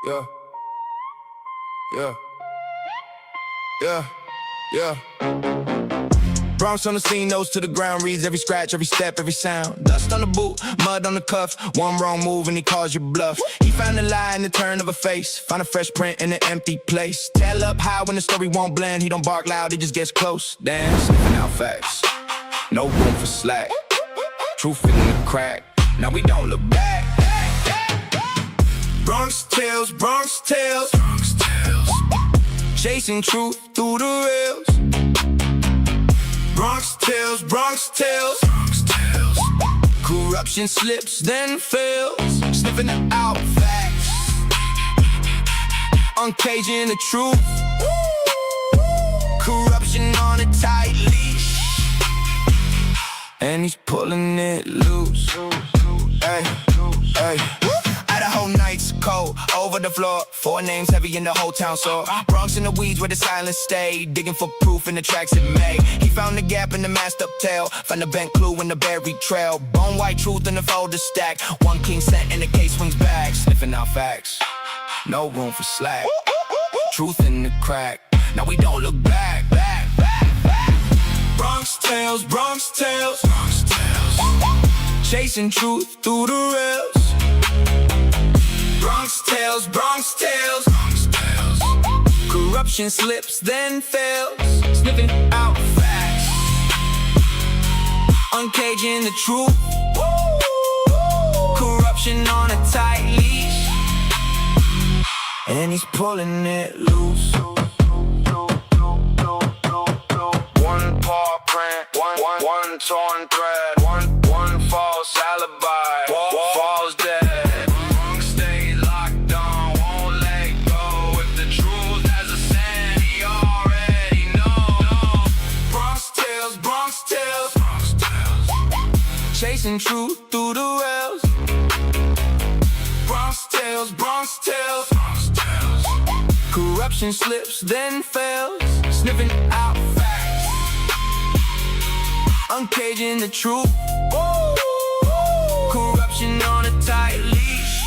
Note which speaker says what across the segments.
Speaker 1: Yeah. Yeah. Yeah. Yeah. Bronx on the scene, nose to the ground, reads every scratch, every step, every sound. Dust on the boot, mud on the cuff, one wrong move and he calls you bluff. He found a lie in the turn of a face, found a fresh print in an empty place. Tail up high when the story won't blend, he don't bark loud, he just gets close. Damn, sniffing out facts, no room for slack. Truth in the crack, now we don't look back. BronxTails, BronxTails, BronxTails, chasing truth through the rails. BronxTails, BronxTails, BronxTails, corruption slips then fails. Sniffing out facts, uncaging the truth. Corruption on a tight leash, and he's pulling it loose. Hey, hey. Idaho nights cold, over the floor, 4 names heavy in the whole town. So Bronx in the weeds where the silence stayed, digging for proof in the tracks it made. He found the gap in the masked up tail, found the bent clue in the buried trail. Bone white truth in the folder stack, one clean set in the case swings back. Sniffing out facts, no room for slack. Truth in the crack, now we don't look back. BronxTails, BronxTails, BronxTails, chasing truth through the rails. BronxTails, BronxTails, BronxTails, corruption slips then fails. Sniffing out facts, uncaging the truth. Corruption on a tight leash, and he's pulling it loose. One paw print, one torn thread, one false alibi, falls dead. Chasing truth through the rails. BronxTails, BronxTails, BronxTails, corruption slips then fails. Sniffing out facts, uncaging the truth. Corruption on a tight leash,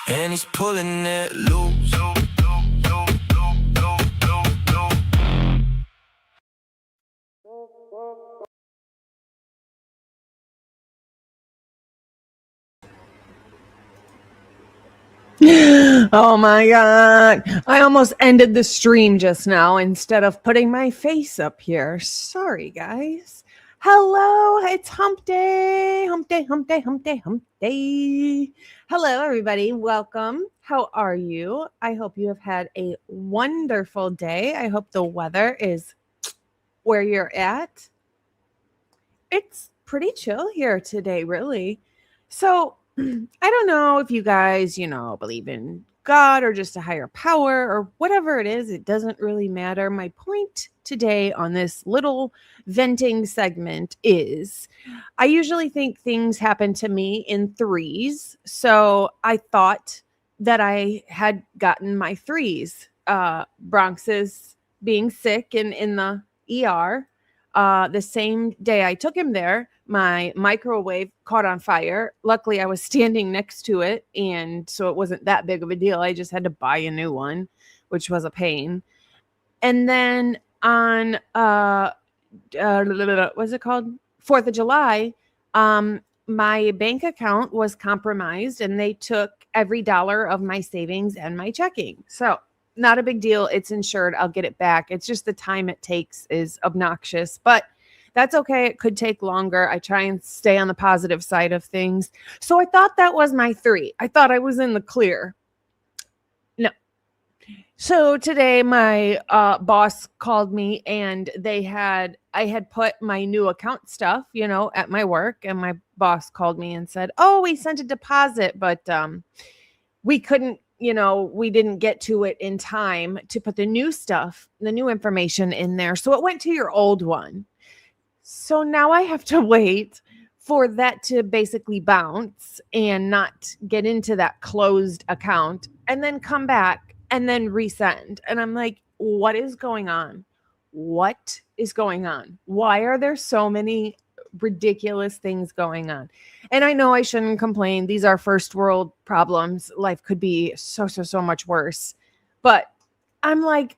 Speaker 1: and he's pulling it loose.
Speaker 2: Oh my God. I almost ended the stream just now instead of putting my face up here. Sorry, guys. Hello, it's hump day. Hump day, hump day, hump day, hump day. Hello, everybody. Welcome. How are you? I hope you have had a wonderful day. I hope the weather is where you're at. It's pretty chill here today, really. So, I don't know if you guys, believe in God or just a higher power or whatever it is. It doesn't really matter. My point today on this little venting segment is I usually think things happen to me in threes. So I thought that I had gotten my threes. Bronx is being sick and in the ER. The same day I took him there, my microwave caught on fire. Luckily, I was standing next to it, and so it wasn't that big of a deal. I just had to buy a new one, which was a pain. And then on, what's it called? 4th of July, my bank account was compromised, and they took every dollar of my savings and my checking. So not a big deal. It's insured. I'll get it back. It's just the time it takes is obnoxious, but that's okay. It could take longer. I try and stay on the positive side of things. So I thought that was my 3. I thought I was in the clear. No. So today my boss called me and I had put my new account stuff, at my work, and my boss called me and said, "Oh, we sent a deposit, but we couldn't, we didn't get to it in time to put the new stuff, the new information in there. So it went to your old one." So now I have to wait for that to basically bounce and not get into that closed account and then come back and then resend. And I'm like, what is going on? What is going on? Why are there so many ridiculous things going on. And I know I shouldn't complain. These are first world problems. Life could be so much worse. But I'm like,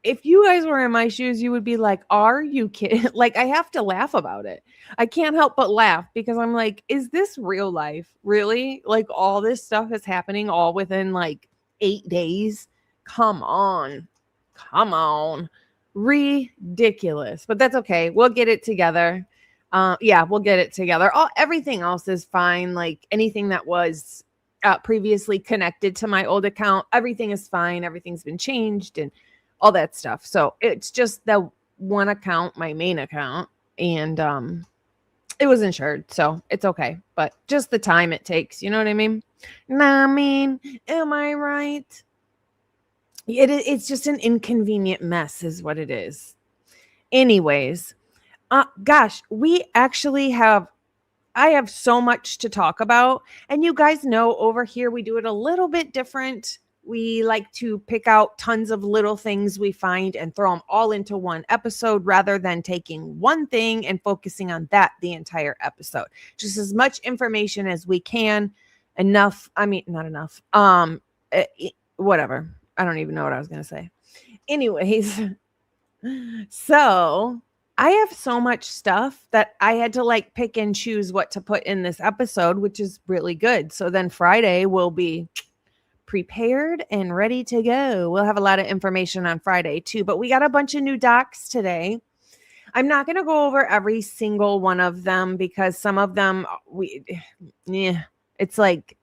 Speaker 2: if you guys were in my shoes, you would be like, are you kidding? Like, I have to laugh about it. I can't help but laugh because I'm like, is this real life? Really? Like, all this stuff is happening all within like 8 days? Come on. Come on. Ridiculous. But that's okay. We'll get it together. Yeah, we'll get it together. Everything else is fine. Like, anything that was previously connected to my old account, everything is fine. Everything's been changed and all that stuff. So it's just the one account, my main account, and it was insured, so it's okay. But just the time it takes, you know what I mean? Am I right? It's just an inconvenient mess is what it is. Anyways, gosh, I have so much to talk about, and you guys know over here we do it a little bit different. We like to pick out tons of little things we find and throw them all into one episode rather than taking one thing and focusing on that the entire episode. Just as much information as we can. Not enough. Whatever. I don't even know what I was going to say. Anyways, so I have so much stuff that I had to like pick and choose what to put in this episode, which is really good. So then Friday will be prepared and ready to go. We'll have a lot of information on Friday too, but we got a bunch of new docs today. I'm not going to go over every single one of them because some of them it's like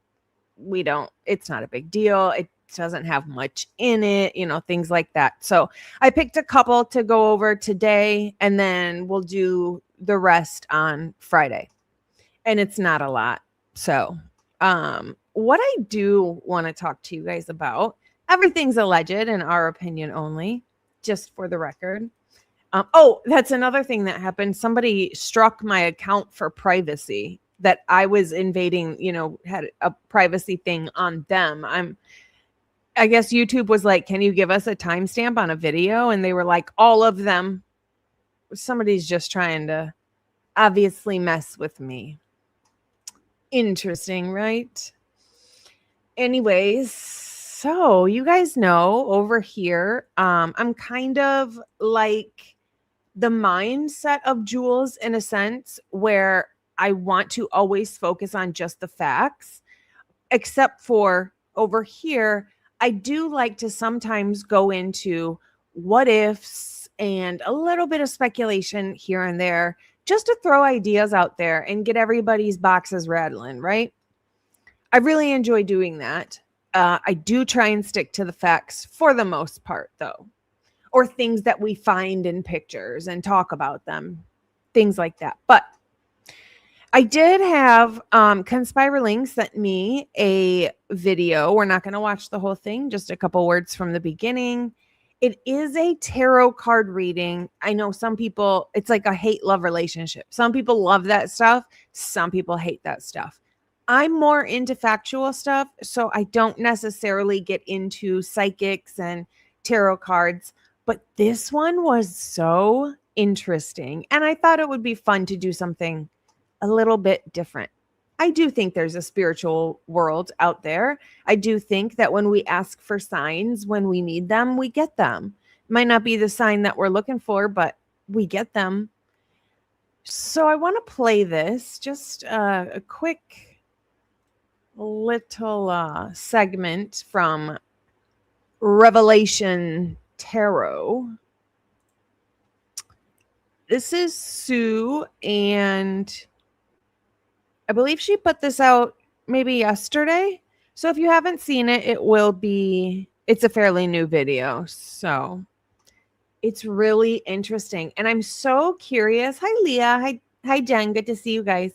Speaker 2: it's not a big deal. It doesn't have much in it, things like that. So I picked a couple to go over today and then we'll do the rest on Friday. And it's not a lot. So, what I do want to talk to you guys about, everything's alleged in our opinion only, just for the record. That's another thing that happened. Somebody struck my account for privacy that I was invading, had a privacy thing on them. I guess YouTube was like, can you give us a timestamp on a video? And they were like, all of them. Somebody's just trying to obviously mess with me. Interesting, right? Anyways, so you guys know over here, I'm kind of like the mindset of Jules in a sense where I want to always focus on just the facts, except for over here, I do like to sometimes go into what ifs and a little bit of speculation here and there just to throw ideas out there and get everybody's boxes rattling, right? I really enjoy doing that. I do try and stick to the facts for the most part, though, or things that we find in pictures and talk about them, things like that. But I did have Conspirling sent me a video. We're not going to watch the whole thing, just a couple words from the beginning. It is a tarot card reading. I know some people, it's like a hate-love relationship. Some people love that stuff. Some people hate that stuff. I'm more into factual stuff, so I don't necessarily get into psychics and tarot cards, but this one was so interesting, and I thought it would be fun to do something a little bit different. I do think there's a spiritual world out there. I do think that when we ask for signs, when we need them, we get them. It might not be the sign that we're looking for, but we get them. So I want to play this, just a quick little segment from Revelation Tarot. This is Sue, and I believe she put this out maybe yesterday. So if you haven't seen it, it's a fairly new video. So it's really interesting. And I'm so curious. Hi, Leah. Hi, Jen. Good to see you guys.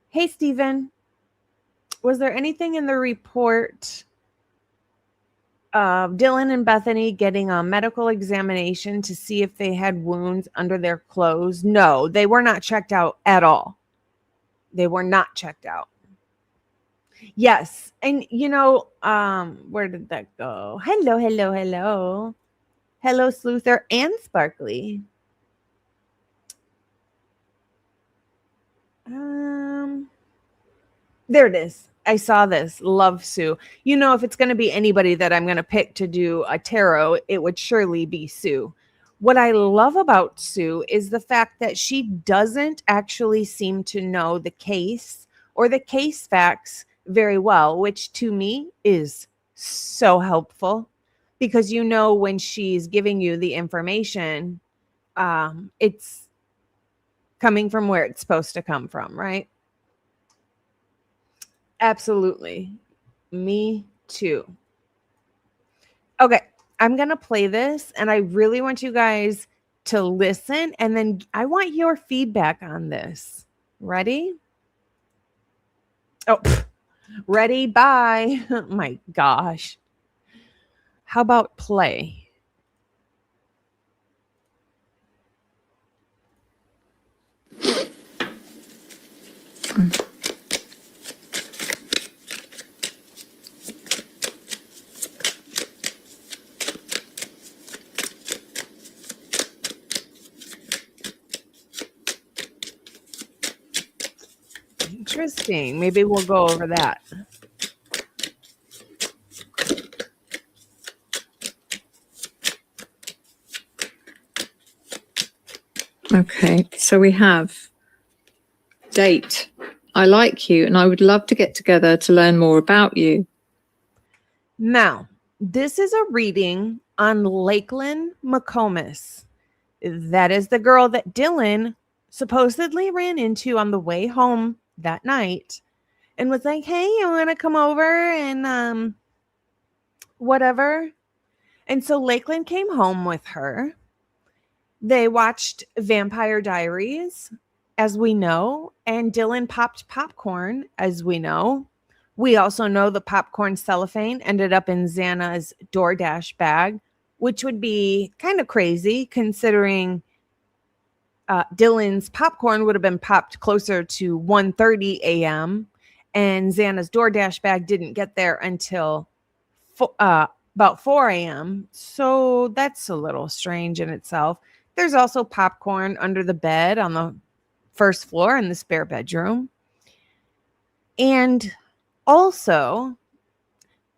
Speaker 2: Hey, Steven. Was there anything in the report of Dylan and Bethany getting a medical examination to see if they had wounds under their clothes? No, they were not checked out at all. They were not checked out. Yes. And where did that go? Hello. Hello, Sleuther and Sparkly. There it is. I saw this. Love Sue. You know, if it's going to be anybody that I'm going to pick to do a tarot, it would surely be Sue. What I love about Sue is the fact that she doesn't actually seem to know the case or the case facts very well, which to me is so helpful because you know when she's giving you the information, it's coming from where it's supposed to come from, right? Absolutely. Me too. Okay, I'm going to play this and I really want you guys to listen and then I want your feedback on this. Ready? Oh, ready? Bye. Oh my gosh. How about play? Interesting. Maybe we'll go over that.
Speaker 3: Okay, so we have date. I like you and I would love to get together to learn more about you.
Speaker 2: Now, this is a reading on Lakeland McComas. That is the girl that Dylan supposedly ran into on the way home that night and was like, hey, you want to come over and whatever. And so Lakeland came home with her. They watched Vampire Diaries, as we know, and Dylan popped popcorn, as we know. We also know the popcorn cellophane ended up in Xana's DoorDash bag, which would be kind of crazy considering Dylan's popcorn would have been popped closer to 1:30 a.m. and Xana's DoorDash bag didn't get there until about 4 a.m. So that's a little strange in itself. There's also popcorn under the bed on the first floor in the spare bedroom. And also,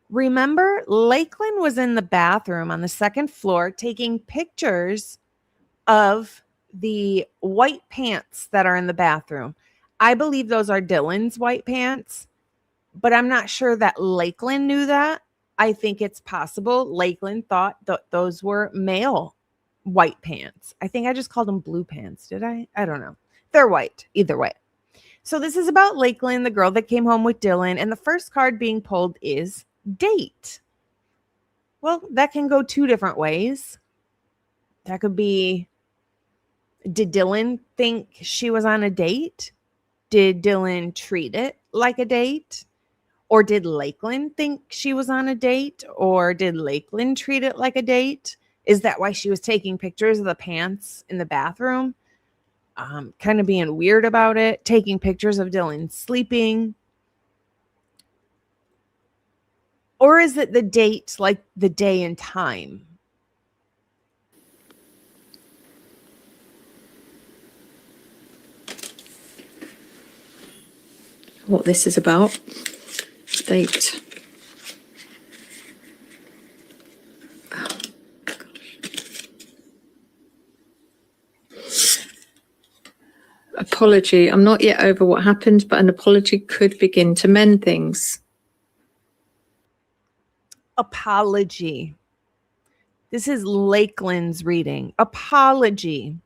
Speaker 2: remember, Lakeland was in the bathroom on the second floor taking pictures of the white pants that are in the bathroom. I believe those are Dylan's white pants, but I'm not sure that Lakeland knew that. I think it's possible Lakeland thought that those were male white pants. I think I just called them blue pants. Did I? I don't know. They're white either way. So this is about Lakeland, the girl that came home with Dylan. And the first card being pulled is date. Well, that can go two different ways. That could be, did Dylan think she was on a date? Did Dylan treat it like a date? Or did Lakeland think she was on a date? Or did Lakeland treat it like a date? Is that why she was taking pictures of the pants in the bathroom? Kind of being weird about it. Taking pictures of Dylan sleeping. Or is it the date, like the day and time?
Speaker 3: What this is about. Date. Apology. I'm not yet over what happened, but an apology could begin to mend things.
Speaker 2: Apology. This is Lakeland's reading. Apology.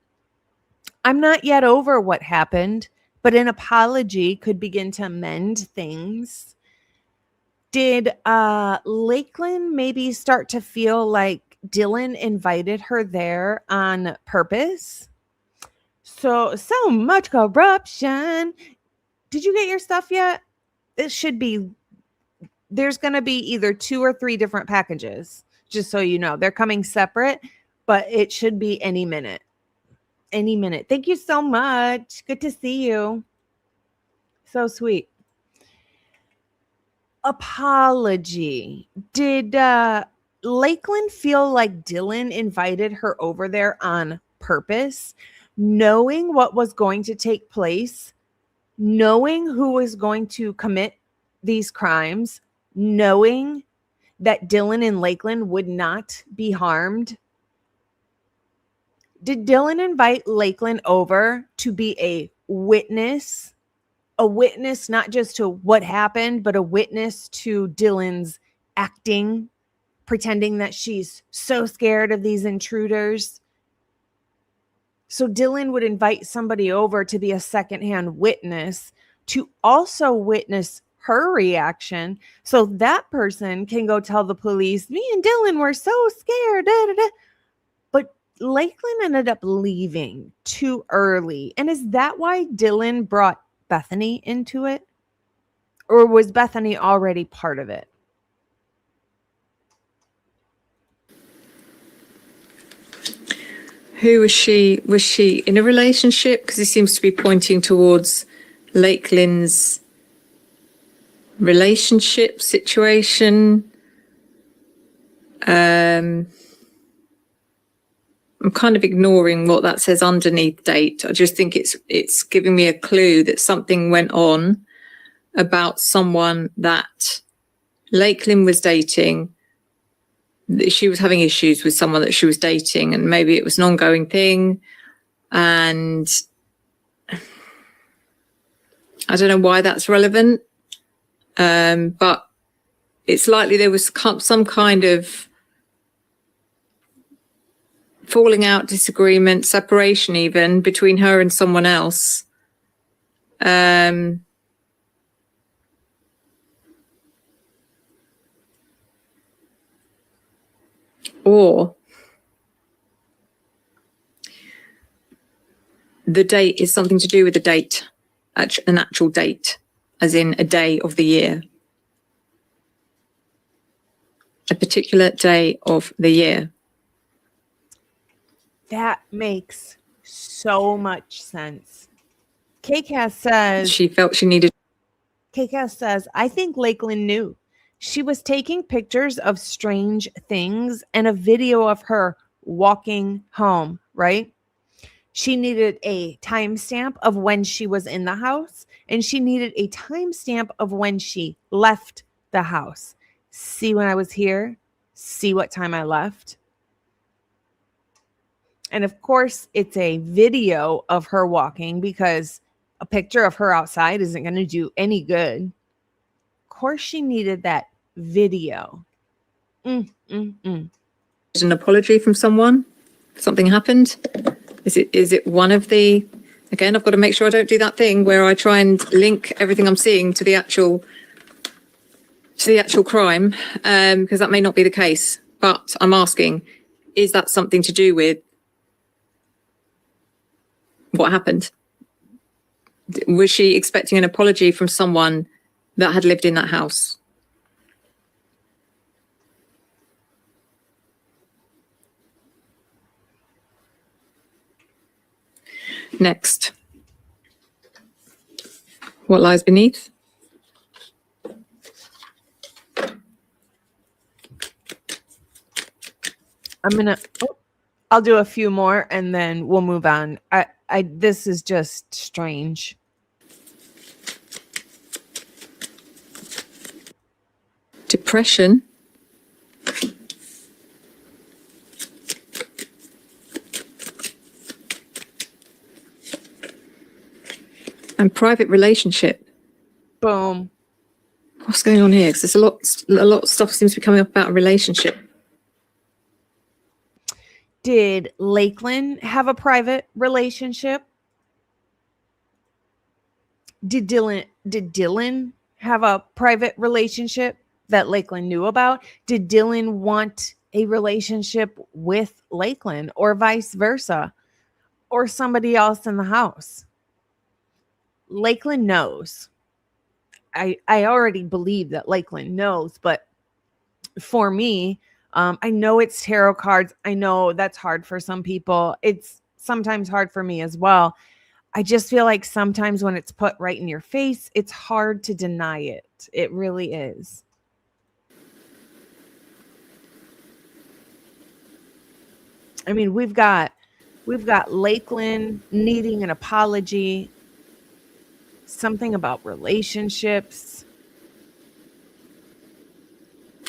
Speaker 2: I'm not yet over what happened, but an apology could begin to mend things. Did Lakeland maybe start to feel like Dylan invited her there on purpose? So much corruption. Did you get your stuff yet? It should be, there's going to be either 2 or 3 different packages, just so you know. They're coming separate, but it should be any minute. Any minute. Thank you so much. Good to see you. So sweet. Apology. Did Lakeland feel like Dylan invited her over there on purpose, knowing what was going to take place knowing who was going to commit these crimes, knowing that Dylan and Lakeland would not be harmed. Did Dylan invite Lakeland over to be a witness not just to what happened, but a witness to Dylan's acting, pretending that she's so scared of these intruders? So Dylan would invite somebody over to be a secondhand witness to also witness her reaction, so that person can go tell the police, me and Dylan were so scared. Da, da, da. But Lakeland ended up leaving too early. And is that why Dylan brought Bethany into it? Or was Bethany already part of it?
Speaker 3: Who was she? Was she in a relationship? Because he seems to be pointing towards Lakeland's relationship situation. I'm kind of ignoring what that says underneath date. I just think it's giving me a clue that something went on about someone that Lakeland was dating. She was having issues with someone that she was dating, and maybe it was an ongoing thing. And I don't know why that's relevant, but it's likely there was some kind of falling out, disagreement, separation even between her and someone else. Or the date is something to do with the date, an actual date, as in a day of the year. A particular day of the year.
Speaker 2: That makes so much sense. KCAS says
Speaker 3: She felt she needed.
Speaker 2: KCAS says, I think Lakeland knew. She was taking pictures of strange things and a video of her walking home, right? She needed a timestamp of when she was in the house, and she needed a timestamp of when she left the house. See when I was here, see what time I left. And of course, it's a video of her walking, because a picture of her outside isn't going to do any good. Of course, she needed that video.
Speaker 3: An apology from someone? Something happened? Is it one of the? Again, I've got to make sure I don't do that thing where I try and link everything I'm seeing to the actual crime, because that may not be the case. But I'm asking, is that something to do with what happened? Was she expecting an apology from someone that had lived in that house? Next. What lies beneath?
Speaker 2: I'll do a few more and then we'll move on. This is just strange.
Speaker 3: Depression. And private relationship.
Speaker 2: Boom.
Speaker 3: What's going on here? Because there's a lot of stuff seems to be coming up about a relationship.
Speaker 2: Did Lakeland have a private relationship? Did Dylan have a private relationship that Lakeland knew about? Did Dylan want a relationship with Lakeland, or vice versa, or somebody else in the house? Lakeland knows. I already believe that Lakeland knows, but for me, I know it's tarot cards. I know that's hard for some people. It's sometimes hard for me as well. I just feel like sometimes when it's put right in your face, it's hard to deny it. It really is. I mean, we've got Lakeland needing an apology, something about relationships.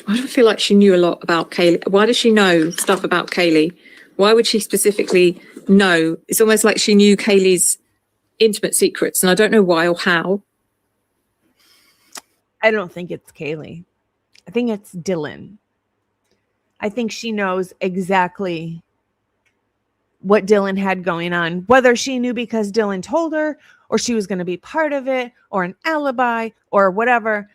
Speaker 3: I don't feel like she knew a lot about Kaylee. Why does she know stuff about Kaylee? Why would she specifically know? It's almost like she knew Kaylee's intimate secrets, and I don't know why or how.
Speaker 2: I don't think it's Kaylee. I think it's Dylan. I think she knows exactly what Dylan had going on, whether she knew because Dylan told her, or she was going to be part of it, or an alibi, or whatever,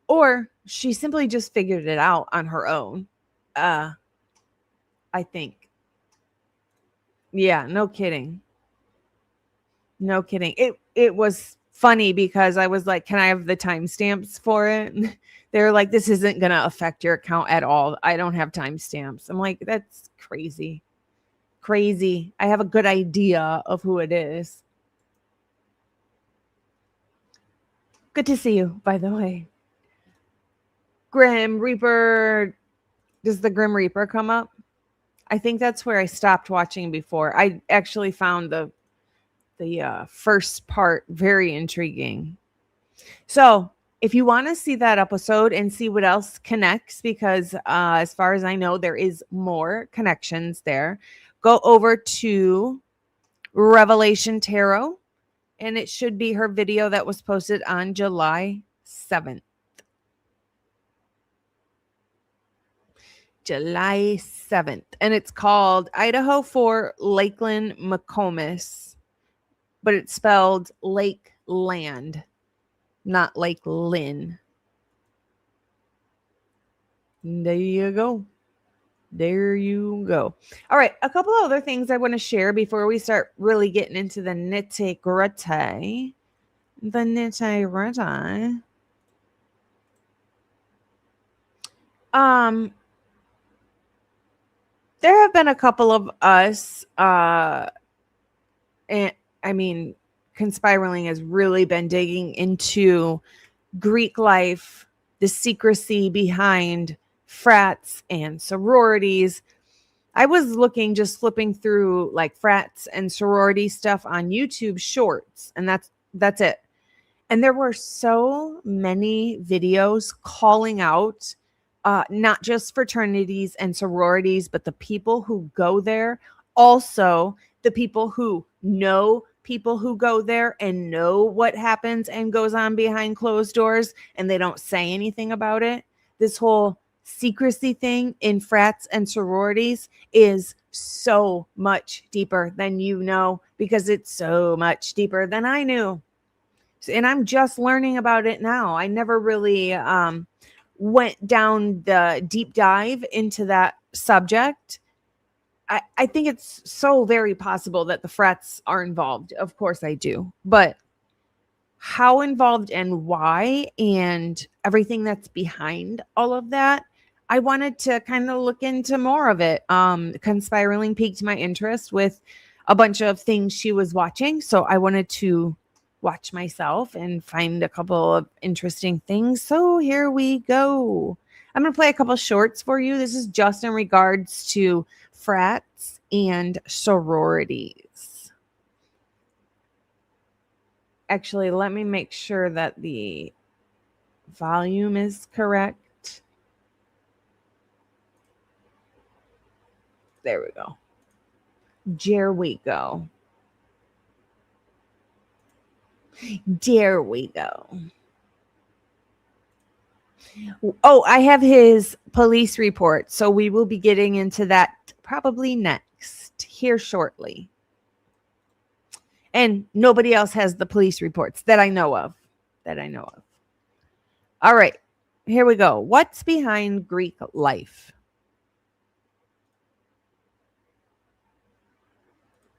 Speaker 2: or she simply just figured it out on her own. I think. Yeah, no kidding. No kidding. It was funny because I was like, can I have the timestamps for it? They're like, this isn't going to affect your account at all. I don't have timestamps. I'm like, that's crazy. Crazy. I have a good idea of who it is. Good to see you, by the way. Grim Reaper. Does the Grim Reaper come up? I think that's where I stopped watching before. I actually found the first part very intriguing. So if you want to see that episode and see what else connects, because as far as I know, there is more connections there, go over to Revelation Tarot, and it should be her video that was posted on July 7th. July 7th. And it's called IDAHO4 Lakeland McComas, but it's spelled Lakeland, not Lake Lynn. There you go. There you go. All right. A couple other things I want to share before we start really getting into the nitty-gritty. The nitty-gritty. There have been a couple of us, and I mean, Conspiraling has really been digging into Greek life, the secrecy behind frats and sororities. I was just flipping through like frats and sorority stuff on YouTube Shorts, and that's it. And there were so many videos calling out not just fraternities and sororities, but the people who go there. Also, the people who know people who go there and know what happens and goes on behind closed doors, and they don't say anything about it. This whole secrecy thing in frats and sororities is so much deeper than you know, because it's so much deeper than I knew. And I'm just learning about it now. I never really went down the deep dive into that subject. I think it's so very possible that the frats are involved. Of course I do. But how involved and why and everything that's behind all of that, I wanted to kind of look into more of it. Conspiraling piqued my interest with a bunch of things she was watching. So I wanted to watch myself and find a couple of interesting things. So here we go. I'm going to play a couple shorts for you. This is just in regards to frats and sororities. Actually, let me make sure that the volume is correct. There we go. There we go. There we go. Oh, I have his police report, so we will be getting into that probably next here shortly. And nobody else has the police reports that I know of. All right, here we go. What's behind Greek life?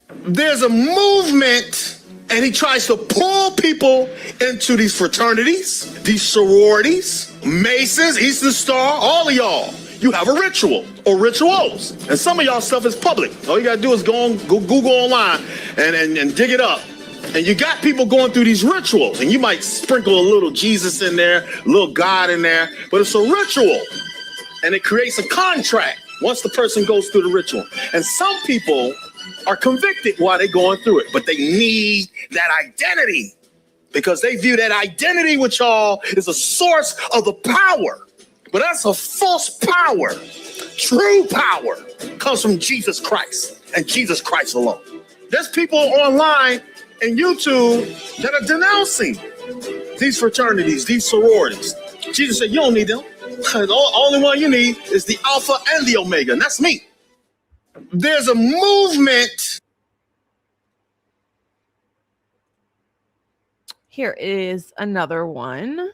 Speaker 4: There's a movement, and he tries to pull people into these fraternities, these sororities, Masons, Eastern Star, all of y'all. You have a ritual or rituals, and some of y'all stuff is public. All you gotta do is go Google online and dig it up. And you got people going through these rituals, and you might sprinkle a little Jesus in there, a little God in there, but it's a ritual, and it creates a contract once the person goes through the ritual. And some people are convicted while they're going through it, but they need that identity. because they view that identity with y'all as a source of the power. But that's a false power. True power comes from Jesus Christ and Jesus Christ alone. There's people online and YouTube that are denouncing these fraternities, these sororities. Jesus said, you don't need them. The only one you need is the Alpha and the Omega, and that's me. There's a movement.
Speaker 2: Here is another one.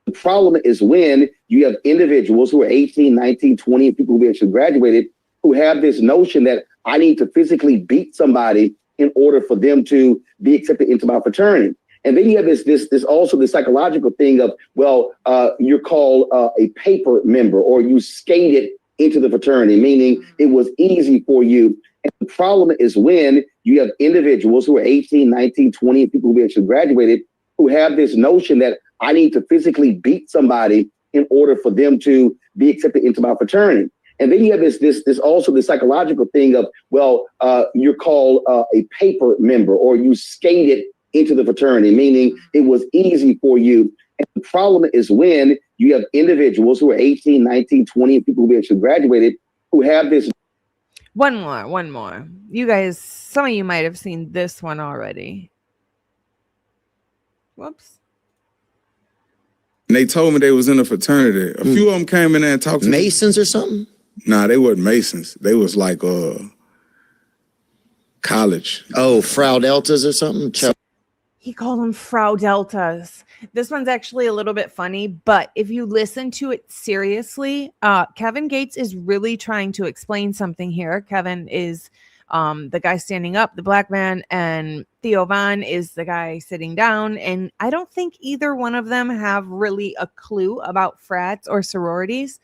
Speaker 5: The problem is when you have individuals who are 18, 19, 20, people who actually graduated, who have this notion that I need to physically beat somebody in order for them to be accepted into my fraternity. And then you have this also the psychological thing of, well, you're called a paper member, or you skated into the fraternity, meaning it was easy for you. And the problem is when you have individuals who are 18, 19, 20, people who actually graduated, who have this notion that I need to physically beat somebody in order for them to be accepted into my fraternity. And then you have this also the psychological thing of, well, you're called a paper member, or you skated into the fraternity, meaning it was easy for you. And the problem is when you have individuals who are 18, 19, 20, people who actually graduated, who have this.
Speaker 2: One more. You guys, some of you might have seen this one already. Whoops.
Speaker 6: And they told me they was in a fraternity. A few of them came in there and talked to
Speaker 7: Masons or something?
Speaker 6: Nah, they weren't Masons. They was like college.
Speaker 7: Oh, Frau Deltas or something?
Speaker 2: He called them Frau Deltas. This one's actually a little bit funny, but if you listen to it seriously, Kevin Gates is really trying to explain something here. Kevin is the guy standing up, the black man, and Theo Von is the guy sitting down. And I don't think either one of them have really a clue about frats or sororities.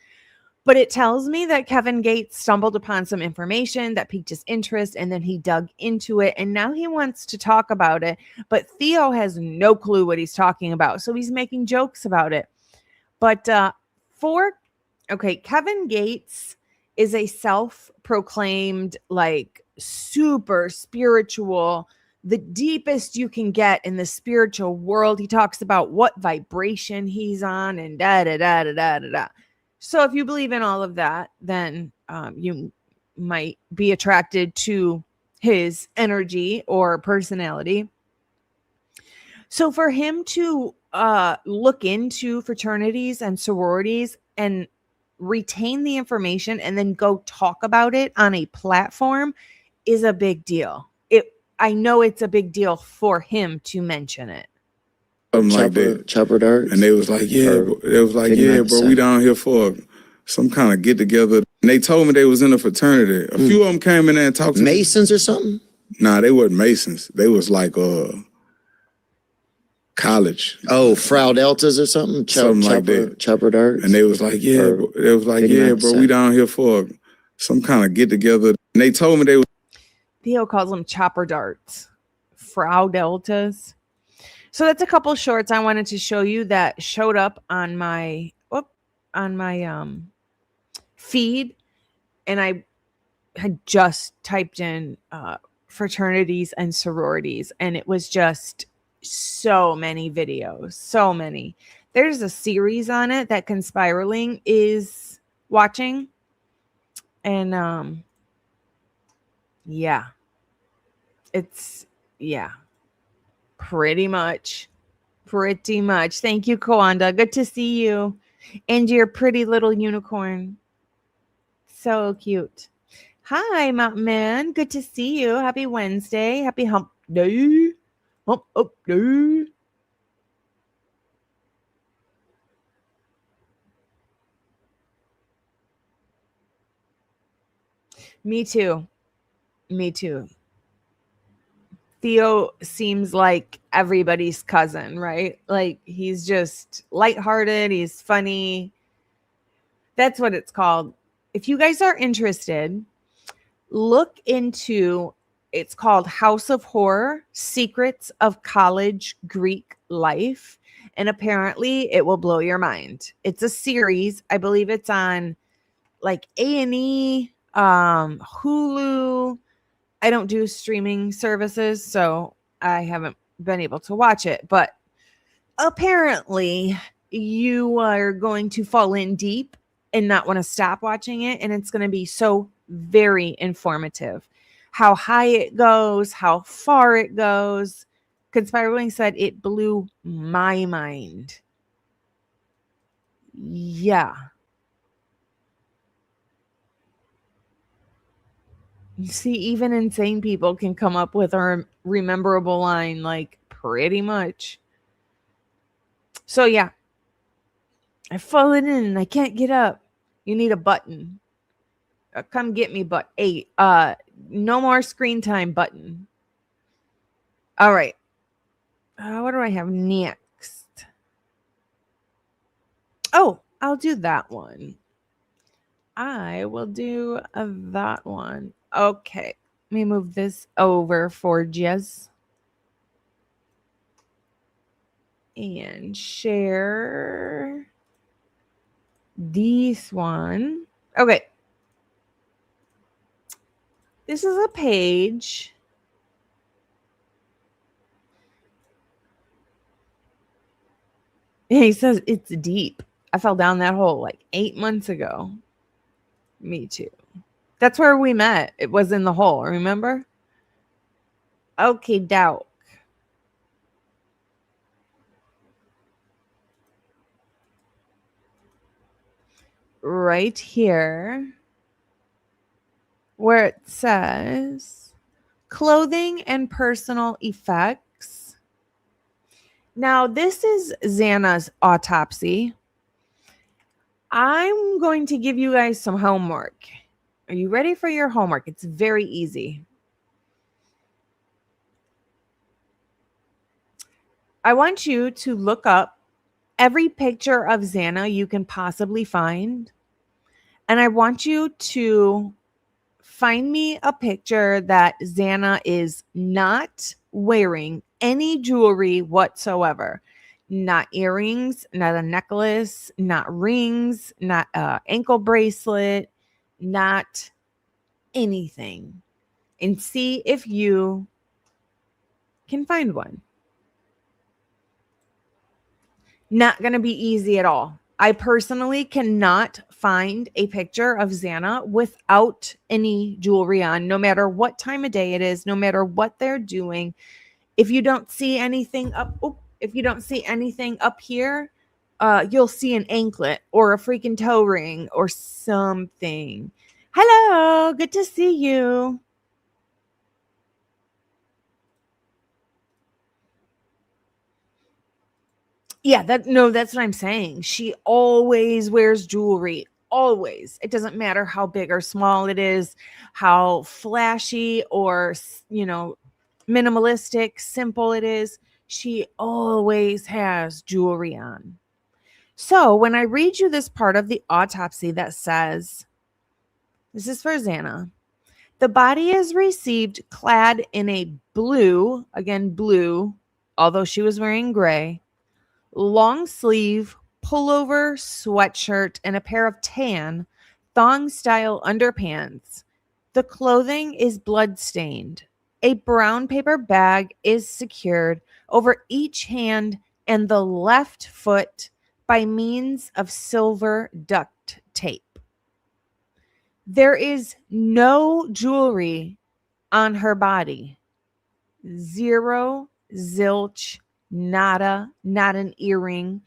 Speaker 2: But it tells me that Kevin Gates stumbled upon some information that piqued his interest, and then he dug into it, and now he wants to talk about it. But Theo has no clue what he's talking about, so he's making jokes about it. But Kevin Gates is a self-proclaimed, like, super spiritual, the deepest you can get in the spiritual world. He talks about what vibration he's on and da-da-da-da-da-da-da. So if you believe in all of that, then you might be attracted to his energy or personality. So for him to look into fraternities and sororities and retain the information and then go talk about it on a platform is a big deal. I know it's a big deal for him to mention it.
Speaker 6: Like that.
Speaker 7: Chopper darts.
Speaker 6: And they was like, bro, we down here for some kind of get together. And they told me they was in a fraternity. A few of them came in there and talked to
Speaker 7: Masons or something?
Speaker 6: Nah, they weren't Masons. They was like college.
Speaker 7: Oh, Frau Deltas or something?
Speaker 6: Something like that.
Speaker 7: Chopper darts.
Speaker 6: And they was like, bro, we down here for some kind of get together. And they told me they was.
Speaker 2: Theo calls them chopper darts. Frau Deltas. So that's a couple shorts I wanted to show you that showed up on my feed, and I had just typed in fraternities and sororities, and it was just so many videos, so many. There's a series on it that Conspiraling is watching, and pretty much. Thank you, Kawanda. Good to see you. And your pretty little unicorn. So cute. Hi, Mountain Man. Good to see you. Happy Wednesday. Happy hump day. Hump up day. Me too. Theo seems like everybody's cousin, right? Like, he's just lighthearted. He's funny. That's what it's called. If you guys are interested, look into, it's called House of Horror, Secrets of College Greek Life. And apparently it will blow your mind. It's a series. I believe it's on like A&E, Hulu. I don't do streaming services, so I haven't been able to watch it, but apparently you are going to fall in deep and not want to stop watching it. And it's going to be so very informative. How high it goes, how far it goes. Conspiraling said it blew my mind. Yeah. You see, even insane people can come up with a rememberable line, like pretty much. So yeah, I've fallen in and I can't get up. You need a button. Come get me, but no more screen time button. All right. What do I have next? Oh, I'll do that one. I will do that one. Okay. Let me move this over for Jez. And share this one. Okay. This is a page. He says it's deep. I fell down that hole like 8 months ago. Me too. That's where we met. It was in the hole, remember? Okay, doke. Right here, where it says clothing and personal effects. Now, this is Xana's autopsy. I'm going to give you guys some homework. Are you ready for your homework? It's very easy. I want you to look up every picture of Xana you can possibly find. And I want you to find me a picture that Xana is not wearing any jewelry whatsoever. Not earrings, not a necklace, not rings, not an ankle bracelet, not anything. And see if you can find one. Not going to be easy at all. I personally cannot find a picture of Xana without any jewelry on, no matter what time of day it is, no matter what they're doing. If you don't see anything up, here, you'll see an anklet or a freaking toe ring or something. Hello, good to see you. Yeah, that's what I'm saying. She always wears jewelry. Always. It doesn't matter how big or small it is, how flashy or, minimalistic, simple it is. She always has jewelry on. So when I read you this part of the autopsy that says, this is for Xana, the body is received clad in a blue, again, blue, although she was wearing gray, long sleeve pullover sweatshirt and a pair of tan thong style underpants. The clothing is bloodstained. A brown paper bag is secured over each hand and the left foot by means of silver duct tape. There is no jewelry on her body. Zero, zilch, nada, not an earring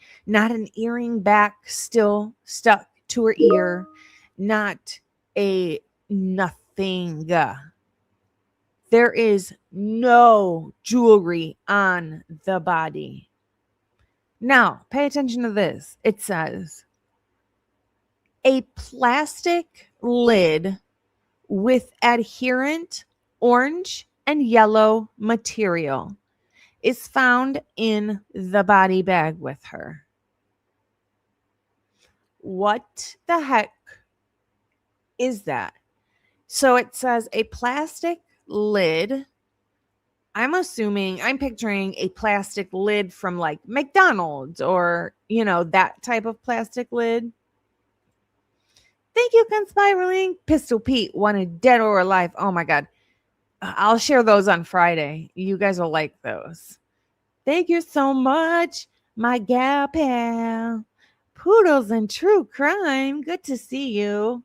Speaker 2: back still stuck to her ear, not a nothing. There is no jewelry on the body. Now, pay attention to this. It says, a plastic lid with adherent orange and yellow material is found in the body bag with her. What the heck is that? So it says a plastic lid. I'm picturing a plastic lid from like McDonald's or, that type of plastic lid. Thank you, Conspiraling. Pistol Pete wanted dead or alive. Oh my God. I'll share those on Friday. You guys will like those. Thank you so much, my gal pal. Poodles and True Crime. Good to see you.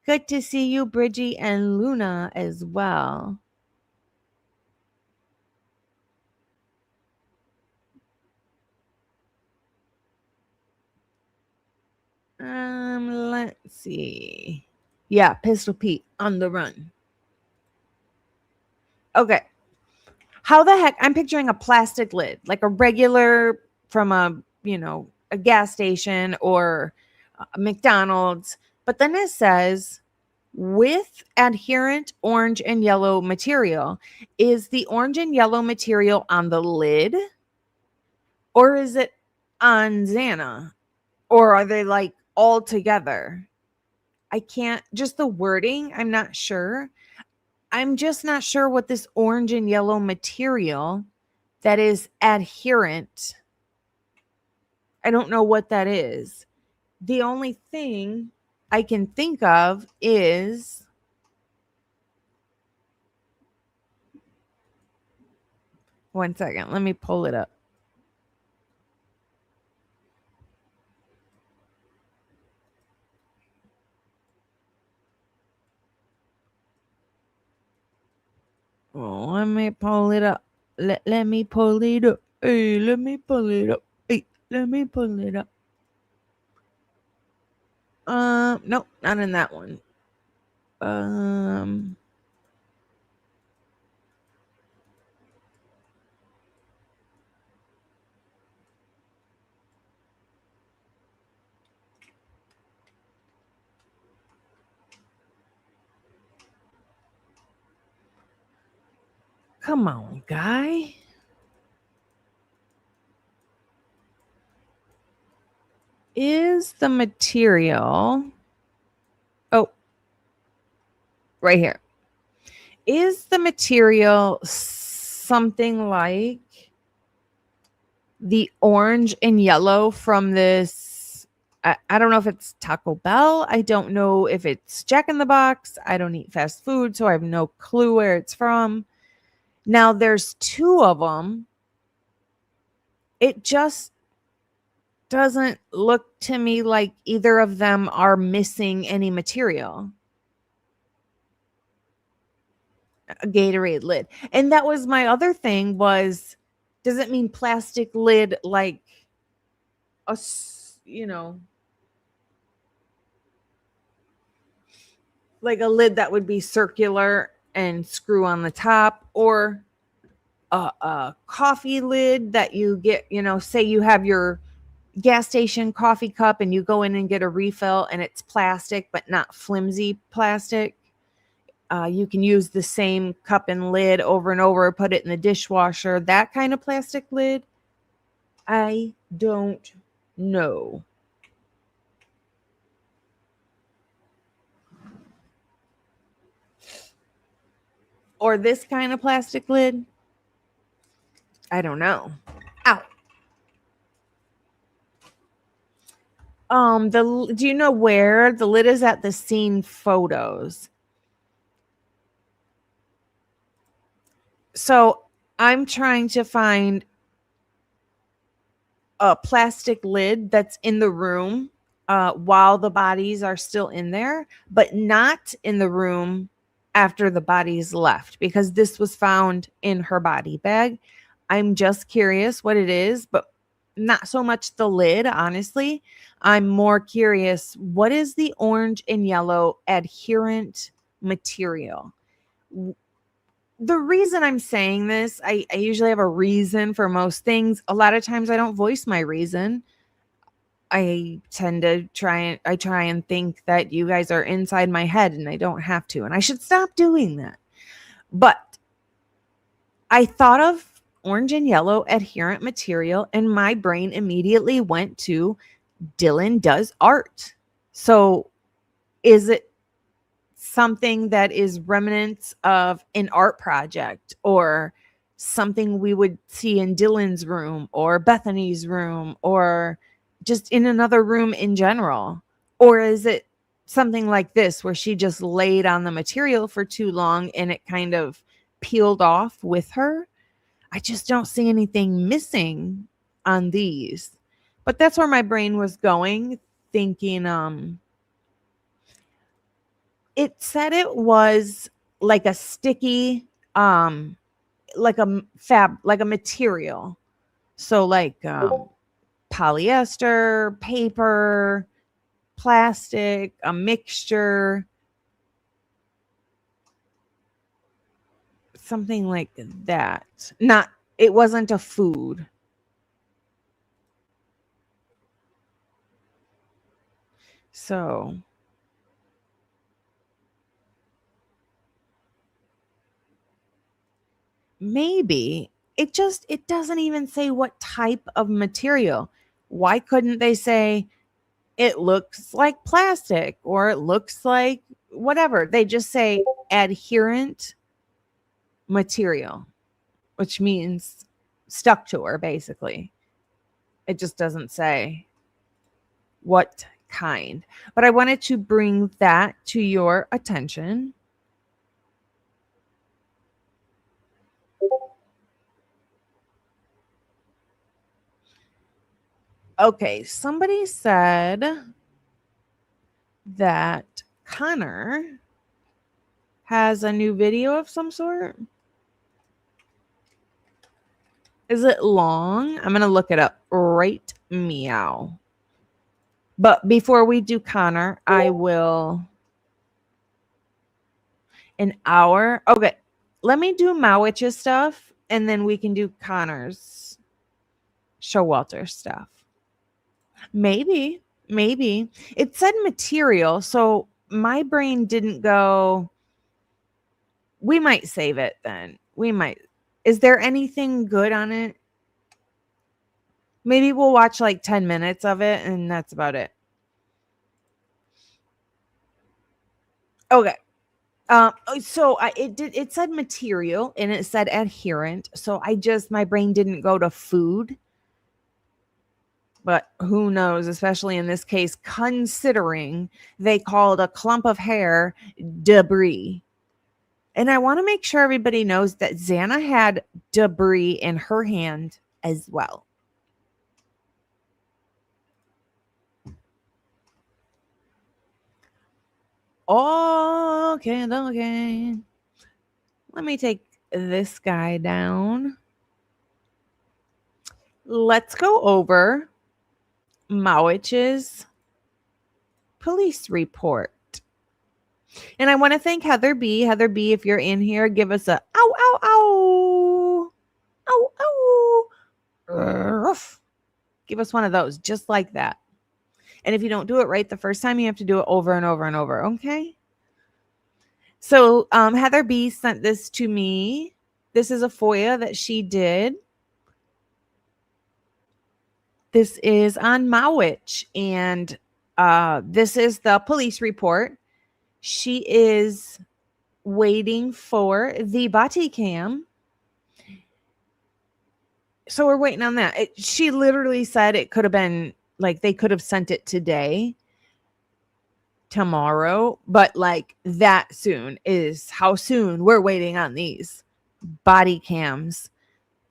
Speaker 2: Good to see you, Bridgie and Luna as well. Let's see. Yeah, Pistol Pete on the run. Okay. How the heck? I'm picturing a plastic lid, like a regular from a gas station or a McDonald's. But then it says with adherent orange and yellow material. Is the orange and yellow material on the lid? Or is it on Xana? Or are they like all together? I can't, just the wording, I'm not sure. I'm just not sure what this orange and yellow material that is adherent. I don't know what that is. The only thing I can think of is one second. Let me pull it up. Oh, let me pull it up. Let me pull it up. Hey, let me pull it up. Hey, let me pull it up. Nope, not in that one. Come on, guy. Is the material... Oh, right here. Is the material something like the orange and yellow from this? I don't know if it's Taco Bell. I don't know if it's Jack in the Box. I don't eat fast food, so I have no clue where it's from. Now, there's two of them. It just doesn't look to me like either of them are missing any material. A Gatorade lid. And that was my other thing was, does it mean plastic lid like a, like a lid that would be circular and screw on the top, or a coffee lid that you get, say you have your gas station coffee cup and you go in and get a refill and it's plastic, but not flimsy plastic. You can use the same cup and lid over and over, put it in the dishwasher, that kind of plastic lid. I don't know. Or this kind of plastic lid. I don't know. Ow. Do you know where the lid is at the scene photos? So I'm trying to find a plastic lid that's in the room while the bodies are still in there, but not in the room after the bodies left, because this was found in her body bag. I'm just curious what it is, but not so much the lid, honestly. I'm more curious, what is the orange and yellow adherent material? The reason I'm saying this, I usually have a reason for most things. A lot of times I don't voice my reason. I tend to try and think that you guys are inside my head and I don't have to. And I should stop doing that. But I thought of orange and yellow adherent material and my brain immediately went to Dylan does art. So is it something that is remnants of an art project or something we would see in Dylan's room or Bethany's room or just in another room in general? Or is it something like this where she just laid on the material for too long and it kind of peeled off with her? I just don't see anything missing on these. But that's where my brain was going, thinking it said it was like a sticky like a material. So like polyester, paper, plastic, a mixture, something like that. It wasn't a food. So maybe it doesn't even say what type of material. Why couldn't they say it looks like plastic or it looks like whatever? They just say adherent material, which means stuck to her, basically. It just doesn't say what kind. But I wanted to bring that to your attention. Okay, somebody said that Connor has a new video of some sort. Is it long? I'm going to look it up right meow. But before we do Connor, I will... An hour? Okay, let me do Mowitch's stuff, and then we can do Connor's Showalter stuff. Maybe. It said material, so my brain didn't go... We might save it then. We might. Is there anything good on it? Maybe we'll watch like 10 minutes of it, and that's about it. Okay. So it said material and it said adherent. So my brain didn't go to food. But who knows, especially in this case, considering they called a clump of hair debris. And I want to make sure everybody knows that Xana had debris in her hand as well. Okay. Let me take this guy down. Let's go over Mowitch's police report. And I want to thank Heather B. Heather B, if you're in here, give us a ow, ow, ow. Ow, ow. Give us one of those, just like that. And if you don't do it right the first time, you have to do it over and over and over, okay? So Heather B sent this to me. This is a FOIA that she did. This is on Mowitch, and this is the police report. She is waiting for the body cam. So we're waiting on that. She literally said it could have been, like, they could have sent it today, tomorrow, but like that soon is how soon we're waiting on these body cams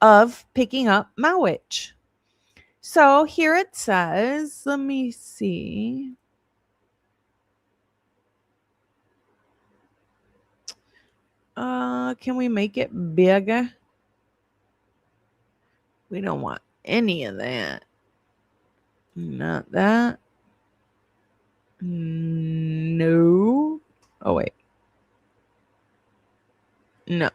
Speaker 2: of picking up Mowitch. So here it says, let me see. Can we make it bigger? We don't want any of that. Not that. No. Oh, wait. No.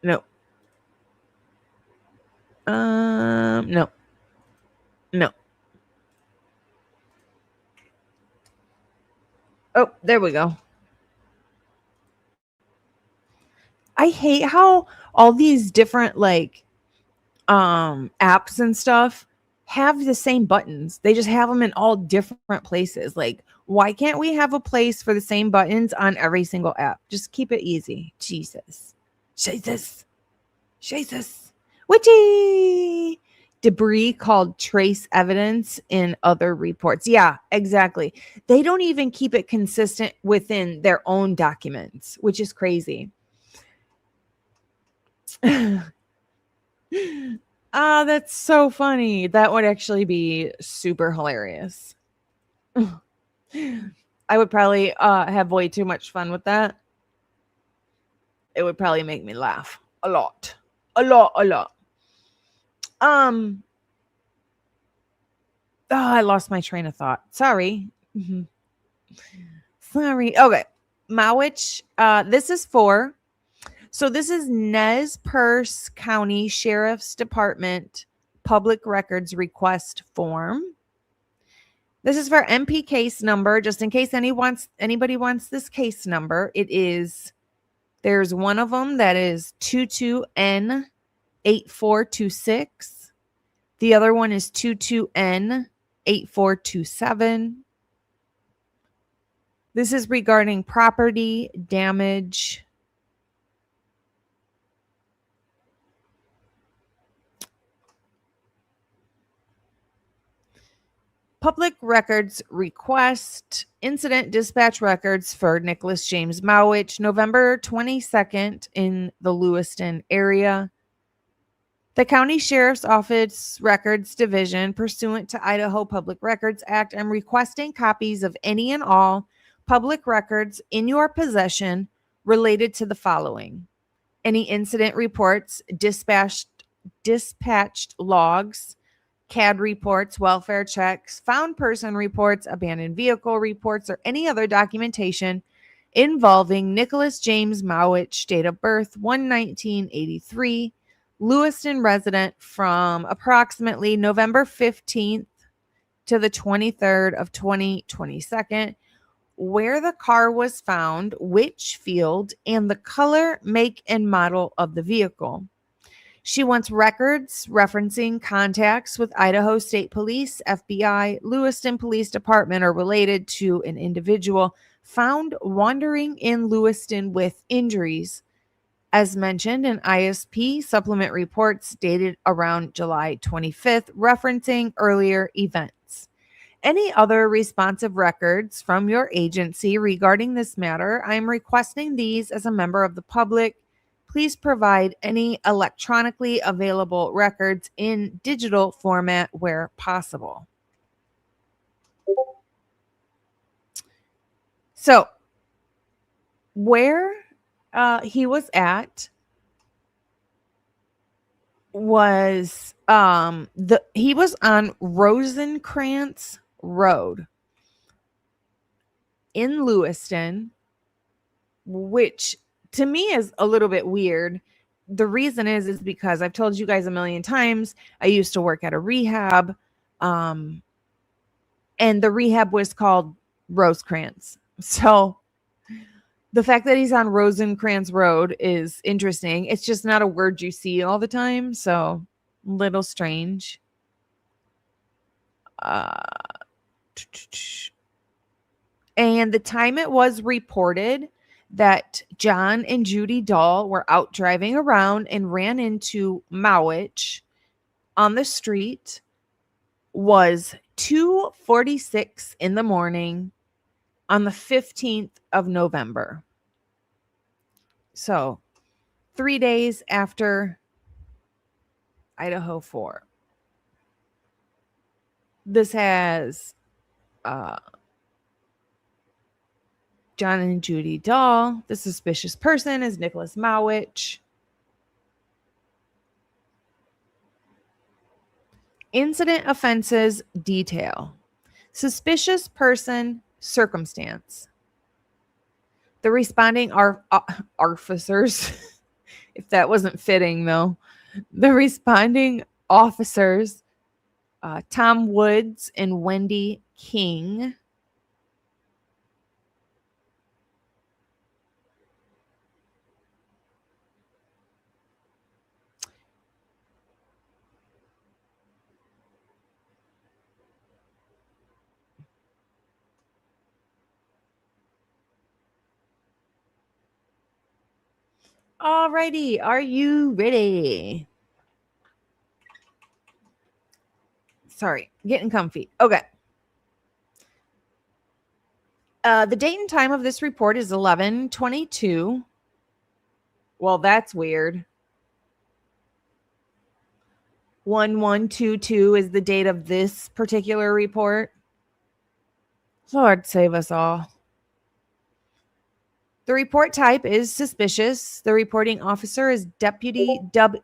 Speaker 2: No. No. No. Oh, there we go. I hate how all these different apps and stuff have the same buttons. They just have them in all different places. Like, why can't we have a place for the same buttons on every single app? Just keep it easy. Jesus. Witchy. Debris called trace evidence in other reports. Yeah, exactly. They don't even keep it consistent within their own documents, which is crazy. That's so funny. That would actually be super hilarious. I would probably have way too much fun with that. It would probably make me laugh a lot. A lot. I lost my train of thought. Sorry. Sorry. Okay. Mowitch, this is for, so this is Nez Perce County Sheriff's Department Public Records Request Form. This is for MP case number, just in case anybody wants this case number. There's one of them that is 22N8426. The other one is 22N8427. This is regarding property damage. Public records request, incident dispatch records for Nicholas James Mowitch, November 22nd in the Lewiston area. The County Sheriff's Office Records Division, pursuant to Idaho Public Records Act, I'm requesting copies of any and all public records in your possession related to the following: any incident reports, dispatched logs, CAD reports, welfare checks, found person reports, abandoned vehicle reports, or any other documentation involving Nicholas James Mowitch, date of birth 1/1983, Lewiston resident from approximately November 15th to the 23rd of 2022, where the car was found, which field, and the color, make, and model of the vehicle. She wants records referencing contacts with Idaho State Police, FBI, Lewiston Police Department, or related to an individual found wandering in Lewiston with injuries, as mentioned in ISP supplement reports dated around July 25th, referencing earlier events. Any other responsive records from your agency regarding this matter, I am requesting these as a member of the public. Please provide any electronically available records in digital format where possible. So, where he was at was he was on Rosencrantz Road in Lewiston, which to me is a little bit weird. The reason is because I've told you guys a million times, I used to work at a rehab, and the rehab was called Rosecrans. So the fact that he's on Rosencrantz Road is interesting. It's just not a word you see all the time, so a little strange. And the time it was reported that John and Judy Dahl were out driving around and ran into Mowitch on the street was 2:46 in the morning on the 15th of November. So 3 days after IDAHO4. This has John and Judy Dahl. The suspicious person is Nicholas Mowitch. Incident offenses detail. Suspicious person circumstance. The responding officers, if that wasn't fitting though, the responding officers, Tom Woods and Wendy King, alrighty, are you ready? Sorry, getting comfy. Okay. The date and time of this report is 11/22. Well, that's weird. 1122 is the date of this particular report. Lord save us all. The report type is suspicious. The reporting officer is Deputy W.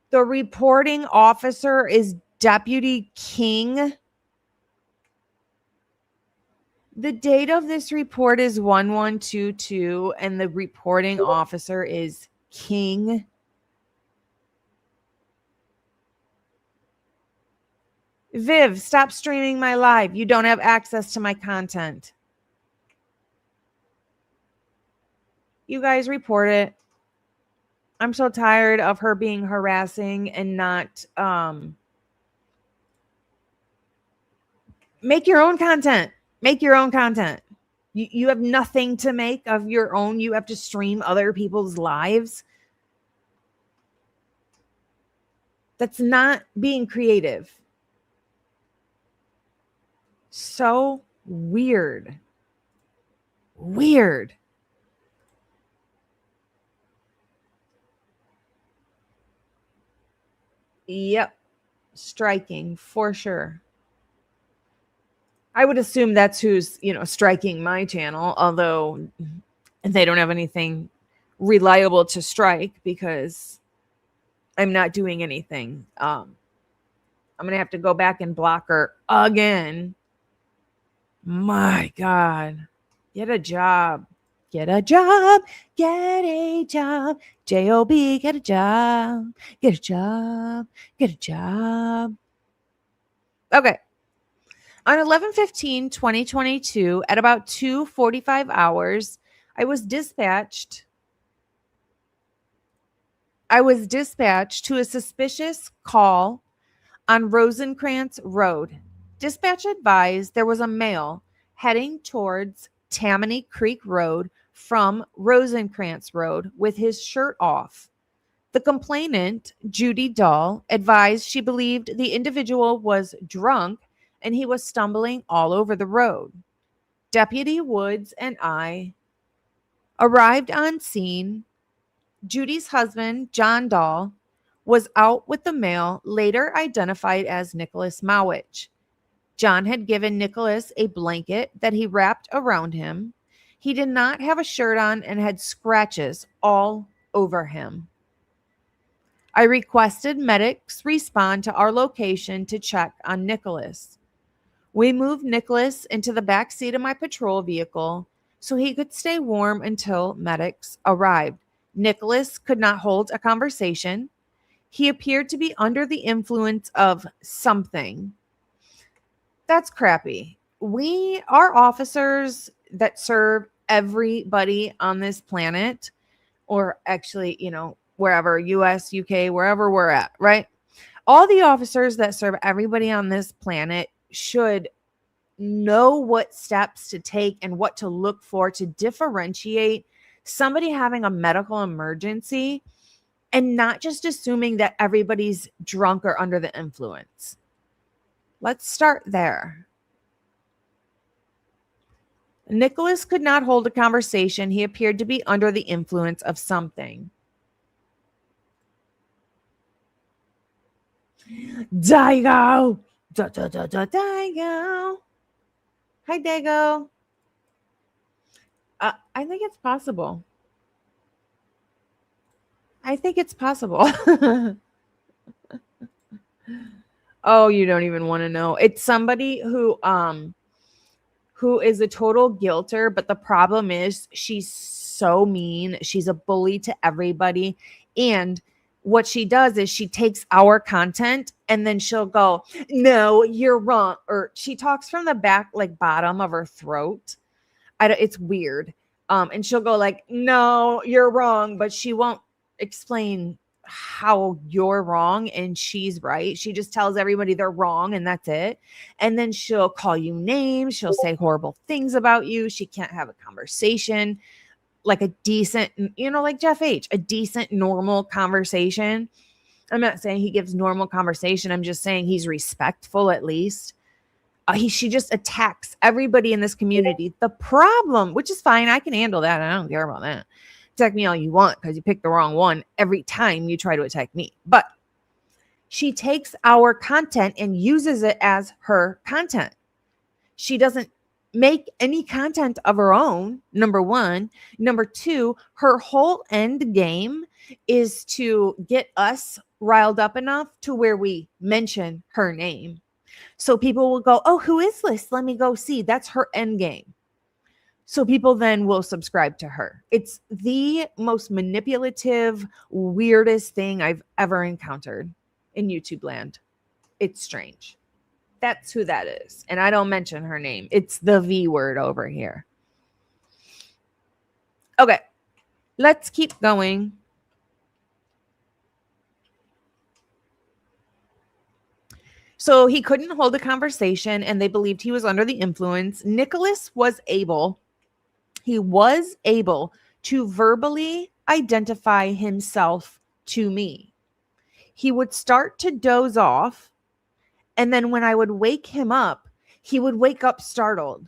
Speaker 2: The reporting officer is Deputy King. The date of this report is 1122, and the reporting officer is King. Viv, stop streaming my live. You don't have access to my content. You guys report it. I'm so tired of her being harassing and not make your own content. Make your own content. You have nothing to make of your own. You have to stream other people's lives. That's not being creative. So weird. Weird. Yep. Striking for sure. I would assume that's who's, striking my channel, although they don't have anything reliable to strike because I'm not doing anything. I'm going to have to go back and block her again. My God. Get a job. Get a job. Get a job. J-O-B. Get a job. Get a job. Get a job. Okay. On 11/15/2022, at about 2:45 hours, I was dispatched to a suspicious call on Rosencrantz Road. Dispatch advised there was a male heading towards Tammany Creek Road from Rosencrantz Road with his shirt off. The complainant, Judy Dahl, advised she believed the individual was drunk and he was stumbling all over the road. Deputy Woods and I arrived on scene. Judy's husband, John Dahl, was out with the male, later identified as Nicholas Mowitch. John had given Nicholas a blanket that he wrapped around him. He did not have a shirt on and had scratches all over him. I requested medics respond to our location to check on Nicholas. We moved Nicholas into the back seat of my patrol vehicle so he could stay warm until medics arrived. Nicholas could not hold a conversation. He appeared to be under the influence of something. That's crappy. Our officers that serve everybody on this planet, or actually, wherever, US, UK, wherever we're at, right? All the officers that serve everybody on this planet should know what steps to take and what to look for to differentiate somebody having a medical emergency and not just assuming that everybody's drunk or under the influence. Let's start there. Nicholas could not hold a conversation. He appeared to be under the influence of something. Daigo! Daigo! Hi, Dago. I think it's possible. Oh, you don't even want to know. It's somebody who is a total guilter, but the problem is she's so mean. She's a bully to everybody. And what she does is she takes our content and then she'll go, no, you're wrong. Or she talks from the back, like bottom of her throat. It's weird. And she'll go like, no, you're wrong. But she won't explain how you're wrong and she's right. She just tells everybody they're wrong and that's it. And then she'll call you names. She'll say horrible things about you. She can't have a conversation like a decent, like Jeff H., a decent, normal conversation. I'm not saying he gives normal conversation. I'm just saying he's respectful at least. She just attacks everybody in this community. The problem, which is fine, I can handle that. I don't care about that. Attack me all you want because you picked the wrong one every time you try to attack me. But she takes our content and uses it as her content. She doesn't make any content of her own, number one. Number two, her whole end game is to get us riled up enough to where we mention her name. So people will go, oh, who is this? Let me go see. That's her end game. So people then will subscribe to her. It's the most manipulative, weirdest thing I've ever encountered in YouTube land. It's strange. That's who that is. And I don't mention her name. It's the V word over here. Okay, let's keep going. So he couldn't hold a conversation and they believed he was under the influence. Nicholas was able to verbally identify himself to me. He would start to doze off, and then when I would wake him up, he would wake up startled.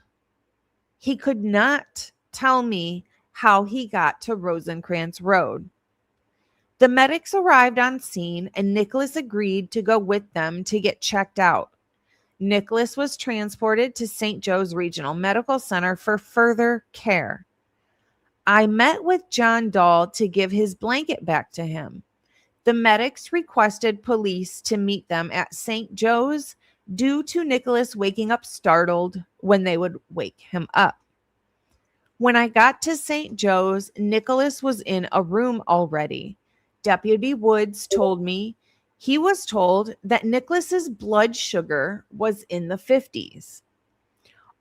Speaker 2: He could not tell me how he got to Rosencrantz Road. The medics arrived on scene, and Nicholas agreed to go with them to get checked out. Nicholas was transported to St. Joe's Regional Medical Center for further care. I met with John Dahl to give his blanket back to him. The medics requested police to meet them at St. Joe's due to Nicholas waking up startled when they would wake him up. When I got to St. Joe's, Nicholas was in a room already. Deputy Woods told me he was told that Nicholas's blood sugar was in the 50s.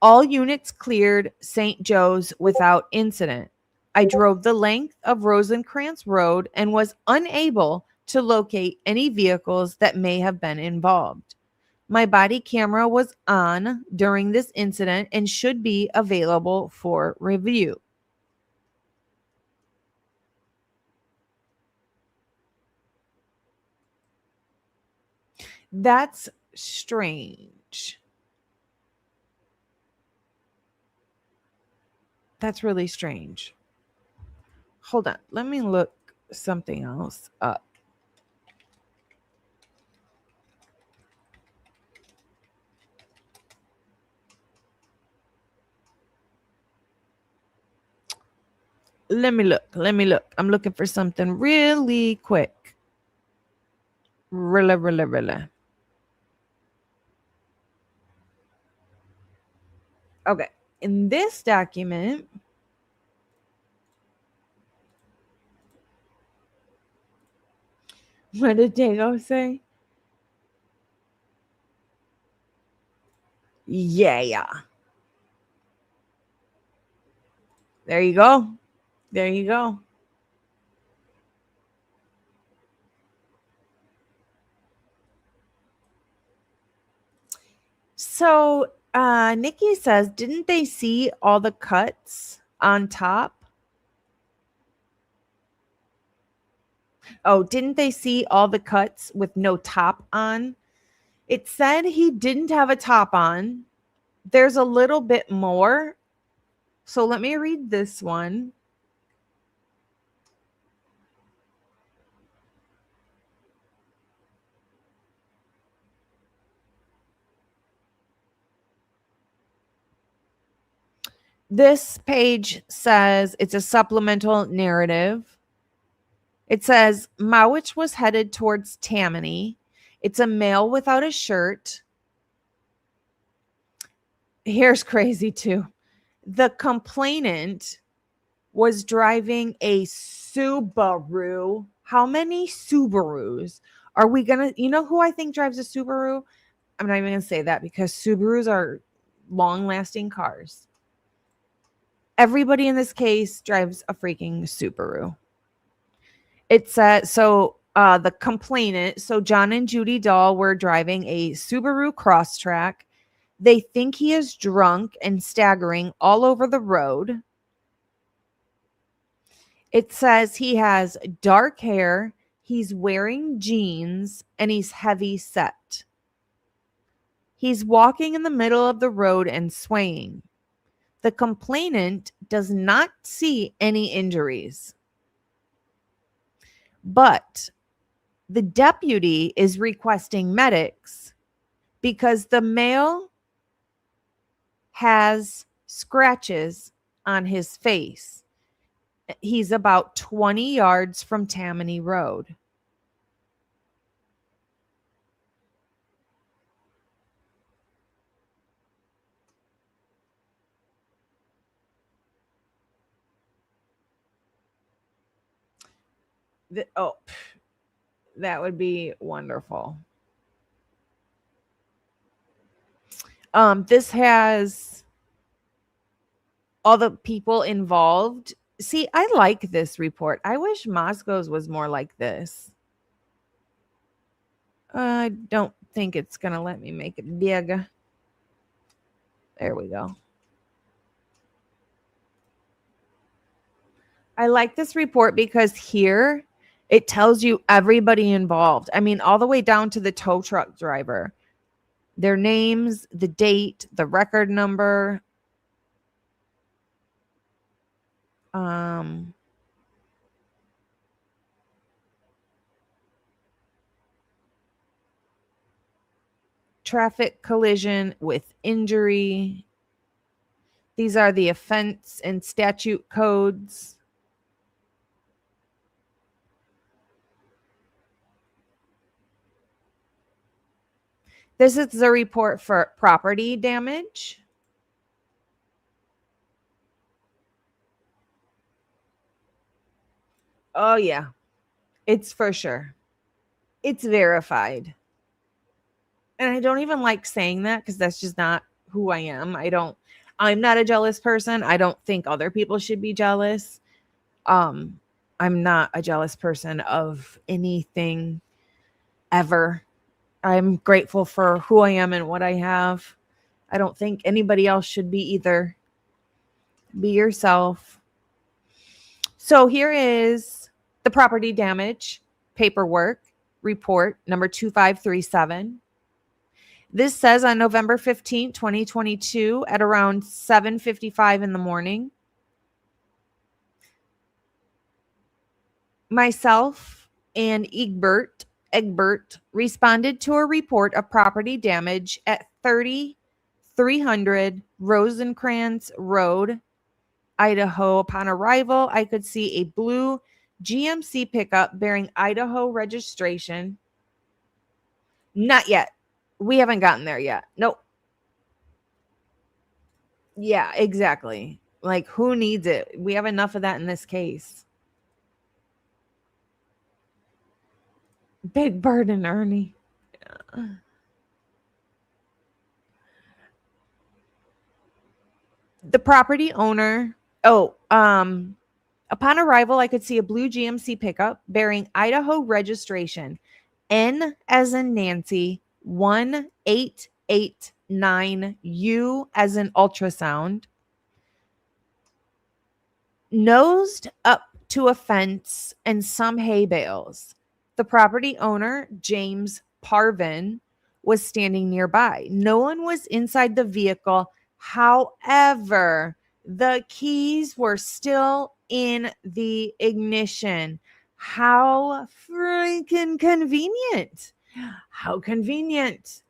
Speaker 2: All units cleared St. Joe's without incident. I drove the length of Rosencrantz Road and was unable to locate any vehicles that may have been involved. My body camera was on during this incident and should be available for review. That's strange. That's really strange. Hold on. Let me look something else up. Let me look. I'm looking for something really quick. Really. Okay. In this document, what did Dago say? Yeah. There you go. So Nikki says, didn't they see all the cuts on top? Oh, didn't they see all the cuts with no top on? It said he didn't have a top on. There's a little bit more. So let me read this one. This page says it's a supplemental narrative. It says Mowitch was headed towards Tammany. It's a male without a shirt. Here's crazy too. The complainant was driving a Subaru. How many Subarus are we gonna? You know who I think drives a Subaru? I'm not even gonna say that because Subarus are long-lasting cars. Everybody in this case drives a freaking Subaru. It said so. The complainant, so John and Judy Dahl, were driving a Subaru Crosstrack. They think he is drunk and staggering all over the road. It says he has dark hair, he's wearing jeans, and he's heavy set. He's walking in the middle of the road and swaying. The complainant does not see any injuries. But the deputy is requesting medics because the male has scratches on his face. He's about 20 yards from Tammany Road. That would be wonderful. This has all the people involved. See, I like this report. I wish Moscow's was more like this. I don't think it's going to let me make it big. There we go. I like this report because here it tells you everybody involved. I mean, all the way down to the tow truck driver. Their names, the date, the record number. Traffic collision with injury. These are the offense and statute codes. This is the report for property damage. Oh, yeah. It's for sure. It's verified. And I don't even like saying that because that's just not who I am. I'm not a jealous person. I don't think other people should be jealous. I'm not a jealous person of anything ever. I'm grateful for who I am and what I have. I don't think anybody else should be either. Be yourself. So here is the property damage paperwork report number 2537. This says on November 15, 2022 at around 7:55 in the morning, myself and Egbert responded to a report of property damage at 3300 Rosencrantz Road, Idaho. Upon arrival, I could see a blue GMC pickup bearing Idaho registration. Not yet. We haven't gotten there yet. Nope. Yeah, exactly. Like, who needs it? We have enough of that in this case. Big Bird and Ernie. The property owner. Upon arrival, I could see a blue GMC pickup bearing Idaho registration. N as in Nancy, 1889, U as in ultrasound. Nosed up to a fence and some hay bales. The property owner, James Parvin, was standing nearby. No one was inside the vehicle. However, the keys were still in the ignition. How freaking convenient. How convenient.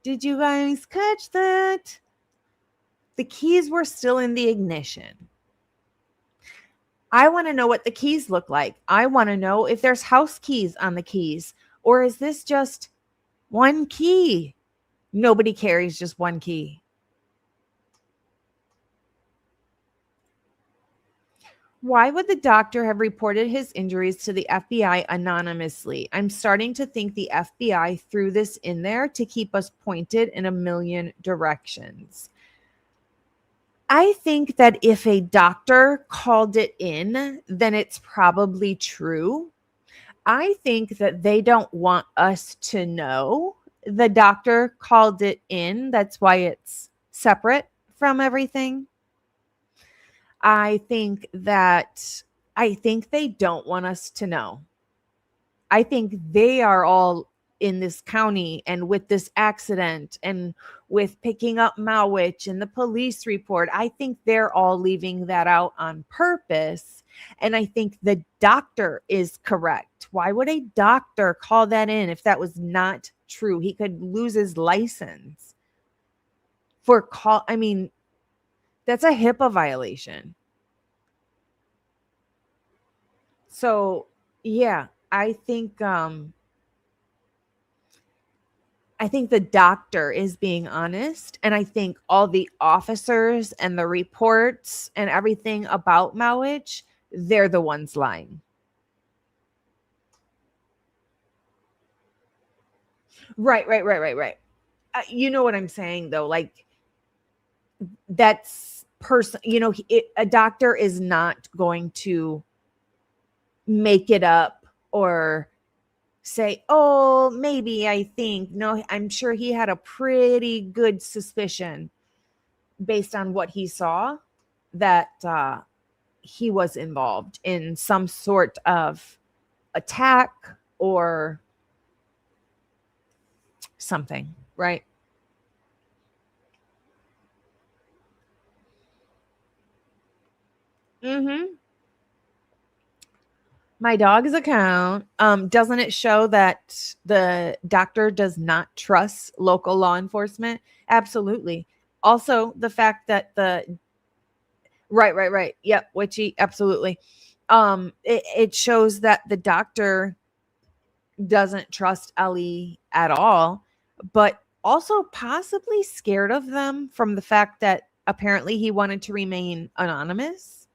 Speaker 2: Did you guys catch that? The keys were still in the ignition. I want to know what the keys look like. I want to know if there's house keys on the keys, or is this just one key? Nobody carries just one key. Why would the doctor have reported his injuries to the FBI anonymously? I'm starting to think the FBI threw this in there to keep us pointed in a million directions. I think that if a doctor called it in, then it's probably true. I think that they don't want us to know the doctor called it in. That's why it's separate from everything. I think they don't want us to know. I think they are all in this county, and with this accident, and with picking up Mowitch and the police report. I think they're all leaving that out on purpose. And I think the doctor is correct. Why would a doctor call that in if that was not true? He could lose his license for call. I mean, that's a HIPAA violation. So yeah, I think the doctor is being honest, and I think all the officers and the reports and everything about Mowitch, they're the ones lying. Right. You know what I'm saying, though? Like, that's a doctor is not going to make it up or say, oh, maybe, I think. No, I'm sure he had a pretty good suspicion based on what he saw that he was involved in some sort of attack or something, right? Mm-hmm. My dog's account, doesn't it show that the doctor does not trust local law enforcement? Absolutely. Also, the fact that right. Yep, witchy, absolutely. It shows that the doctor doesn't trust Ellie at all, but also possibly scared of them from the fact that apparently he wanted to remain anonymous,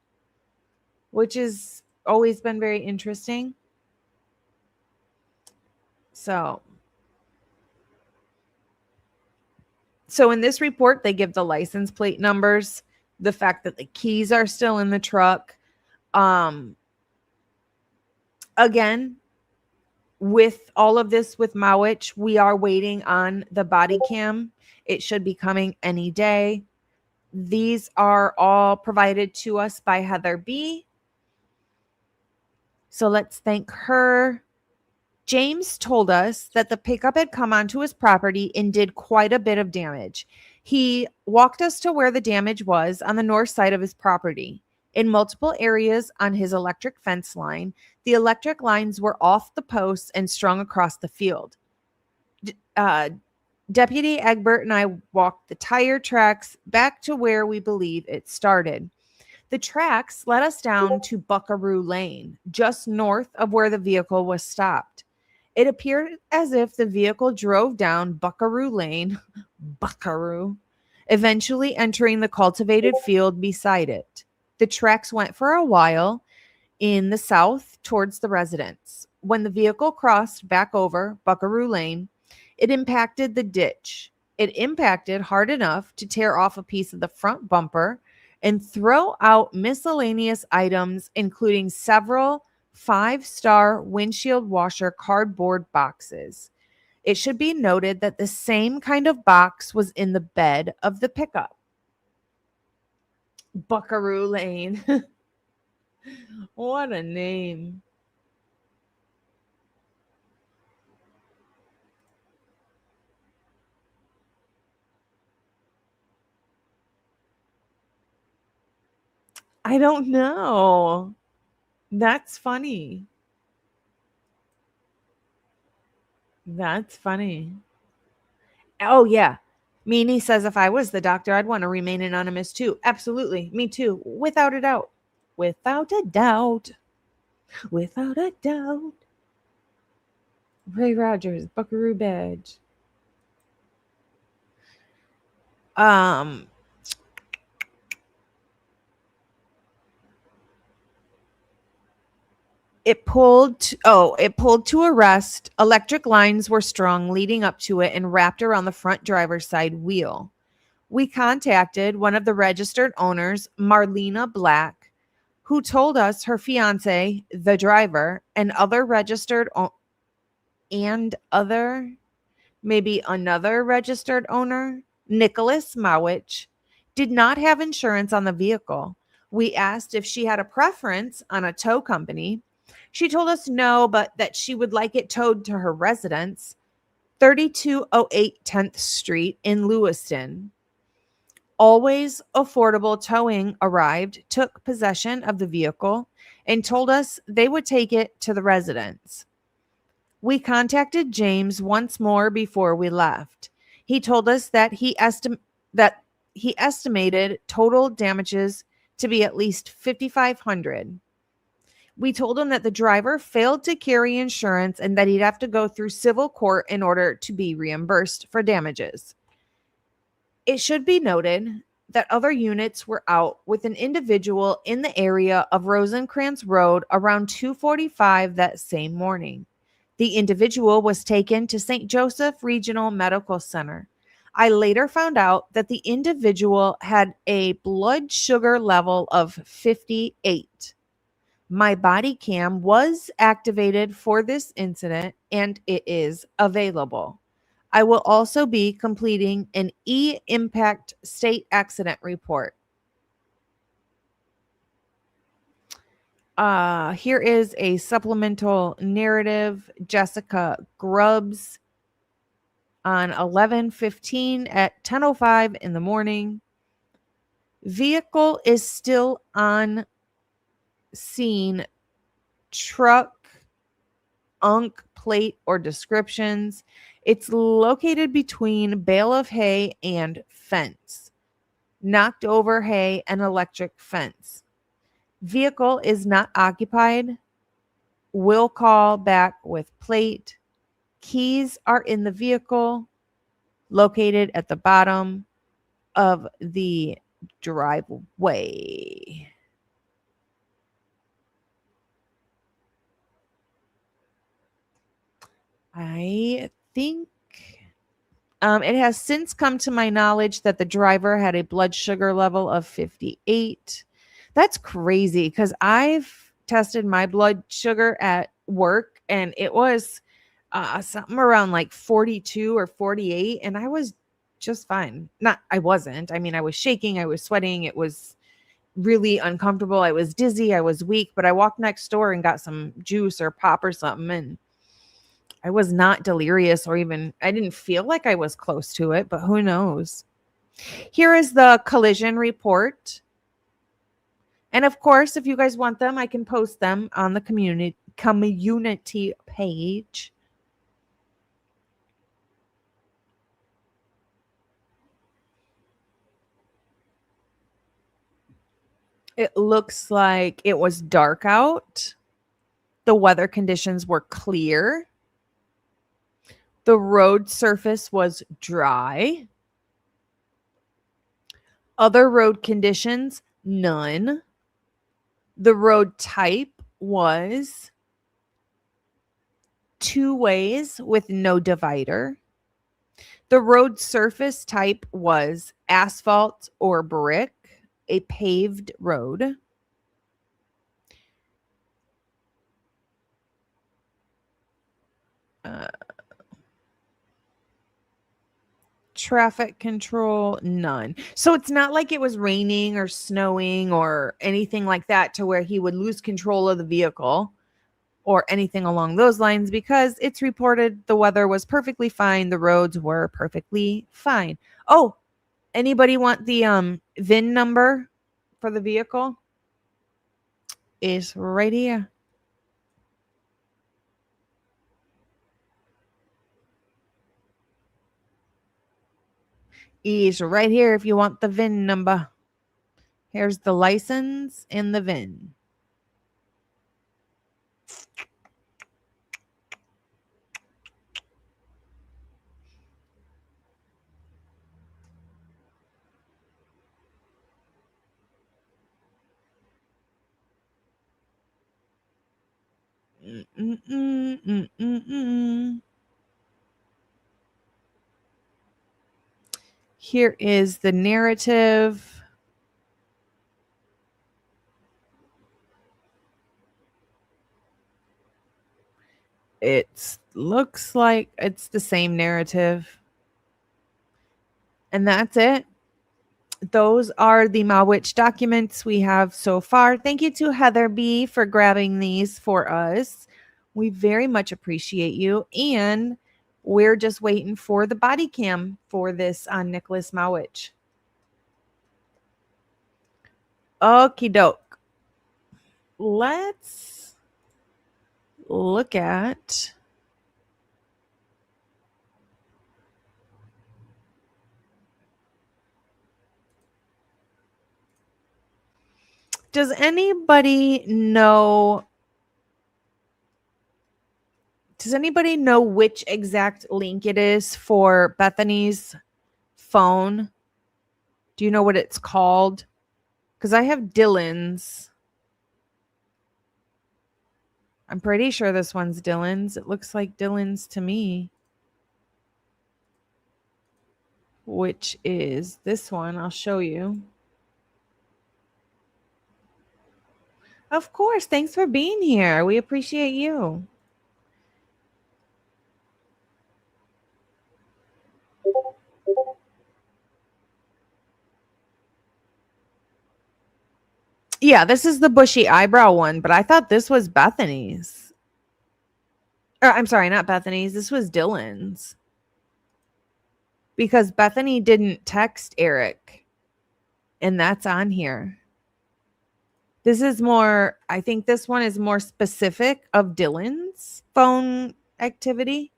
Speaker 2: which is always been very interesting. So in this report, they give the license plate numbers, the fact that the keys are still in the truck. Again, with all of this with Mowitch, we are waiting on the body cam. It should be coming any day. These are all provided to us by Heather B. So let's thank her. James told us that the pickup had come onto his property and did quite a bit of damage. He walked us to where the damage was on the north side of his property. In multiple areas on his electric fence line, the electric lines were off the posts and strung across the field. Deputy Egbert and I walked the tire tracks back to where we believe it started. The tracks led us down to Buckaroo Lane, just north of where the vehicle was stopped. It appeared as if the vehicle drove down Buckaroo Lane, eventually entering the cultivated field beside it. The tracks went for a while in the south towards the residence. When the vehicle crossed back over Buckaroo Lane, it impacted the ditch. It impacted hard enough to tear off a piece of the front bumper and throw out miscellaneous items, including several 5-star windshield washer cardboard boxes. It should be noted that the same kind of box was in the bed of the pickup. Buckaroo Lane. What a name. I don't know. That's funny. That's funny. Oh, yeah. Meanie says if I was the doctor, I'd want to remain anonymous too. Absolutely. Me too. Without a doubt. Without a doubt. Without a doubt. Ray Rogers, Buckaroo Badge. It pulled to arrest. Electric lines were strung leading up to it and wrapped around the front driver's side wheel. We contacted one of the registered owners, Marlena Black, who told us her fiance, the driver, and another registered owner, Nicholas Mowitch, did not have insurance on the vehicle. We asked if she had a preference on a tow company. She told us no, but that she would like it towed to her residence. 3208 10th Street in Lewiston. Always Affordable Towing arrived, took possession of the vehicle, and told us they would take it to the residence. We contacted James once more before we left. He told us that he estimated total damages to be at least $5,500. We told him that the driver failed to carry insurance and that he'd have to go through civil court in order to be reimbursed for damages. It should be noted that other units were out with an individual in the area of Rosencrantz Road around 2:45 that same morning. The individual was taken to St. Joseph Regional Medical Center. I later found out that the individual had a blood sugar level of 58. My body cam was activated for this incident and it is available. I will also be completing an e-impact state accident report. Here is a supplemental narrative. Jessica Grubbs on 11/15 at 10:05 in the morning. Vehicle is still on scene. Truck, unk, plate, or descriptions. It's located between bale of hay and fence. Knocked over hay and electric fence. Vehicle is not occupied. Will call back with plate. Keys are in the vehicle, located at the bottom of the driveway. I think it has since come to my knowledge that the driver had a blood sugar level of 58. That's crazy because I've tested my blood sugar at work and it was something around like 42 or 48 and I was just fine. I wasn't. I mean, I was shaking, I was sweating, it was really uncomfortable. I was dizzy, I was weak, but I walked next door and got some juice or pop or something and I was not delirious or even, I didn't feel like I was close to it, but who knows? Here is the collision report. And of course, if you guys want them, I can post them on the community page. It looks like it was dark out. The weather conditions were clear. The road surface was dry. Other road conditions, none. The road type was 2 ways with no divider. The road surface type was asphalt or brick, a paved road. Traffic control, none. So it's not like it was raining or snowing or anything like that to where he would lose control of the vehicle or anything along those lines because it's reported the weather was perfectly fine. The roads were perfectly fine. Oh, anybody want the VIN number for the vehicle? It's right here. Is right here if you want the VIN number. Here's the license and the VIN. Here is the narrative. It looks like it's the same narrative. And that's it. Those are the Mowitch documents we have so far. Thank you to Heather B for grabbing these for us. We very much appreciate you. And We're just waiting for the body cam for this on Nicholas Mowitch. Okie doke. Let's look at does anybody know which exact link it is for Bethany's phone? Do you know what it's called? Because I have Dylan's. I'm pretty sure this one's Dylan's. It looks like Dylan's to me. Which is this one. I'll show you. Of course. Thanks for being here. We appreciate you. Yeah, this is the bushy eyebrow one, but I thought this was Bethany's. Or I'm sorry, not Bethany's. This was Dylan's. Because Bethany didn't text Eric. And that's on here. This is more, I think this one is more specific of Dylan's phone activity.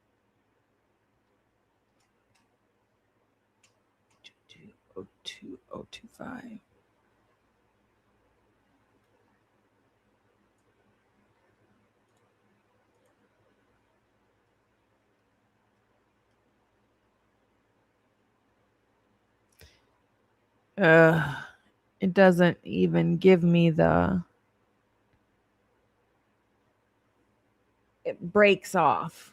Speaker 2: 2202025. It doesn't even give me it breaks off.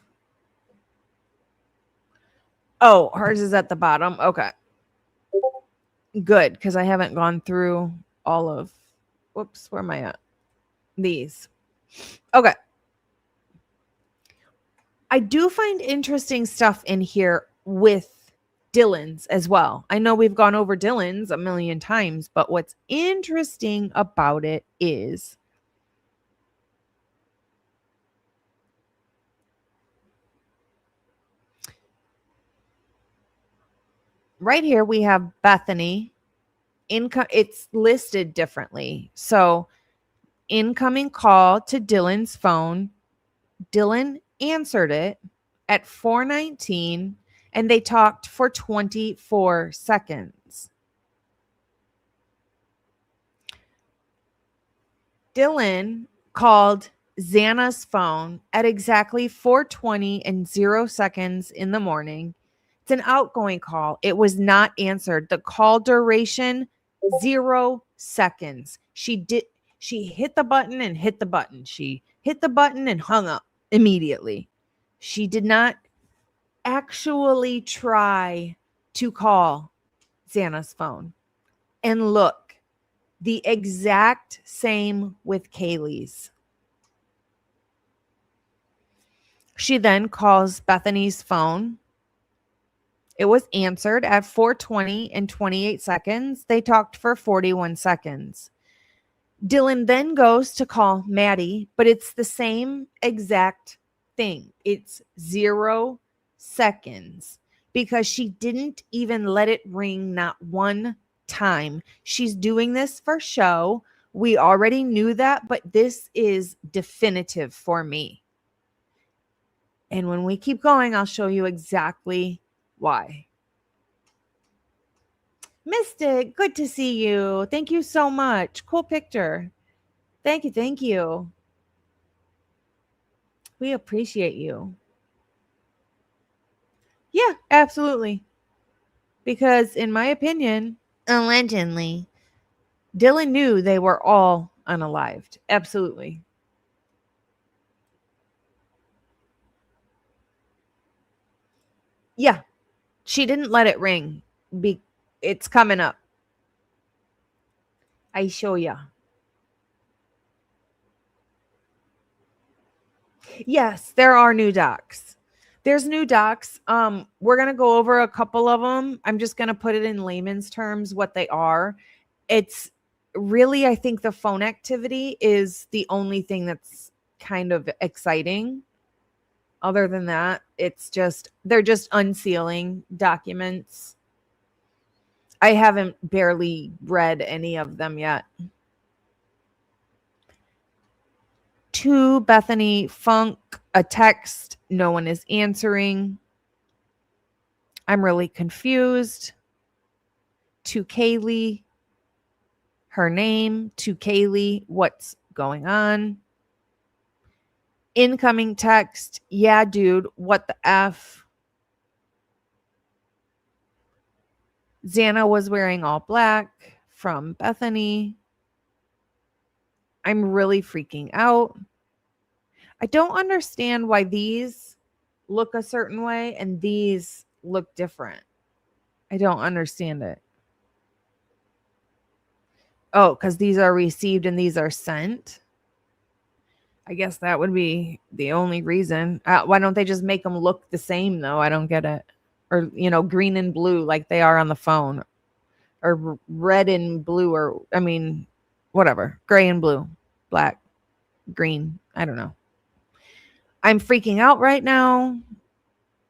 Speaker 2: Oh, hers is at the bottom. Okay. Good, because I haven't gone through all of, whoops, where am I at? These. Okay. I do find interesting stuff in here with Dylan's as well. I know we've gone over Dylan's a million times, but what's interesting about it is right here we have Bethany. It's listed differently. So incoming call to Dylan's phone. Dylan answered it at 4:19. And they talked for 24 seconds. Dylan called Xana's phone at exactly 4:20 and 0 seconds in the morning. It's an outgoing call. It was not answered. The call duration, 0 seconds. She hit the button and hit the button. She hit the button and hung up immediately. She did not actually try to call Xana's phone. And look, the exact same with Kaylee's. She then calls Bethany's phone. It was answered at 4:20 and 28 seconds. They talked for 41 seconds. Dylan then goes to call Maddie, but it's the same exact thing. It's 0 seconds because she didn't even let it ring not one time. She's doing this for show. We already knew that, but this is definitive for me. And when we keep going, I'll show you exactly why. Mystic, good to see you. Thank you so much. Cool picture. Thank you. Thank you. We appreciate you. Yeah, absolutely. Because in my opinion, allegedly, Dylan knew they were all unalived. Absolutely. Yeah, she didn't let it ring. It's coming up. I show ya. Yes, there are new docs. There's new docs. We're going to go over a couple of them. I'm just going to put it in layman's terms what they are. It's really, I think the phone activity is the only thing that's kind of exciting. Other than that, they're just unsealing documents. I haven't barely read any of them yet. To Bethany Funke, a text, no one is answering. I'm really confused. To Kaylee, her name. To Kaylee, what's going on? Incoming text, yeah, dude, what the F? Xana was wearing all black from Bethany. I'm really freaking out. I don't understand why these look a certain way and these look different. I don't understand it. Oh, because these are received and these are sent. I guess that would be the only reason. Why don't they just make them look the same, though? I don't get it. Or, green and blue like they are on the phone. Or red and blue, or, whatever. Gray and blue. Black. Green. I don't know. I'm freaking out right now.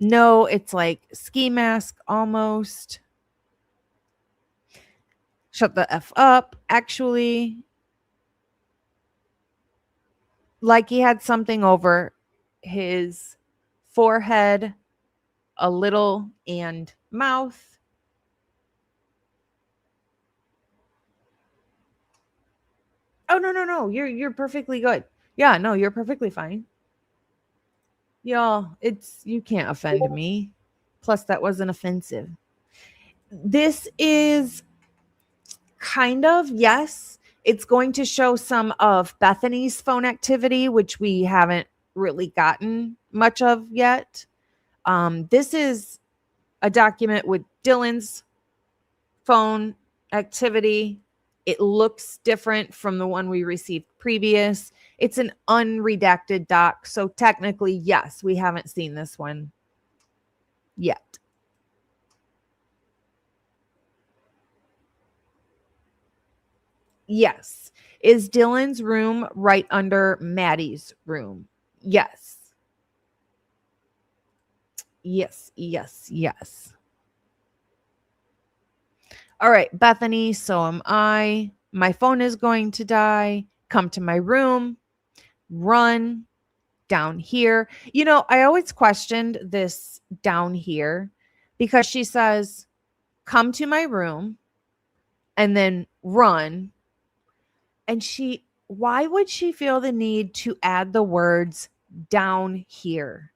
Speaker 2: No, it's like ski mask almost. Shut the F up, actually. Like he had something over his forehead, a little, and mouth. Oh, no. You're perfectly good. Yeah, no, you're perfectly fine. Y'all, you can't offend me. Plus, that wasn't offensive. This is kind of, yes. It's going to show some of Bethany's phone activity, which we haven't really gotten much of yet. This is a document with Dylan's phone activity. It looks different from the one we received previous. It's an unredacted doc. So technically, yes, we haven't seen this one yet. Yes. Is Dylan's room right under Maddie's room? Yes. Yes. All right, Bethany, so am I. My phone is going to die. Come to my room. Run down here. I always questioned this down here because she says, come to my room and then run. And why would she feel the need to add the words down here?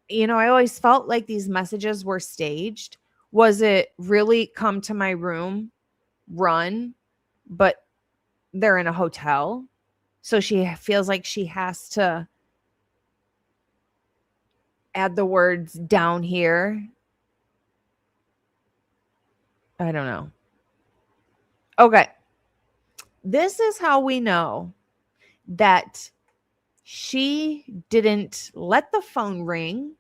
Speaker 2: I always felt like these messages were staged. Was it really come to my room, run, but they're in a hotel? So she feels like she has to add the words down here. I don't know. Okay. This is how we know that she didn't let the phone ring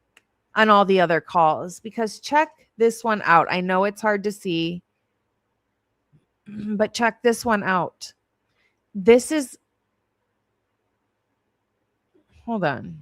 Speaker 2: on all the other calls, because check this one out. I know it's hard to see, but check this one out. Hold on.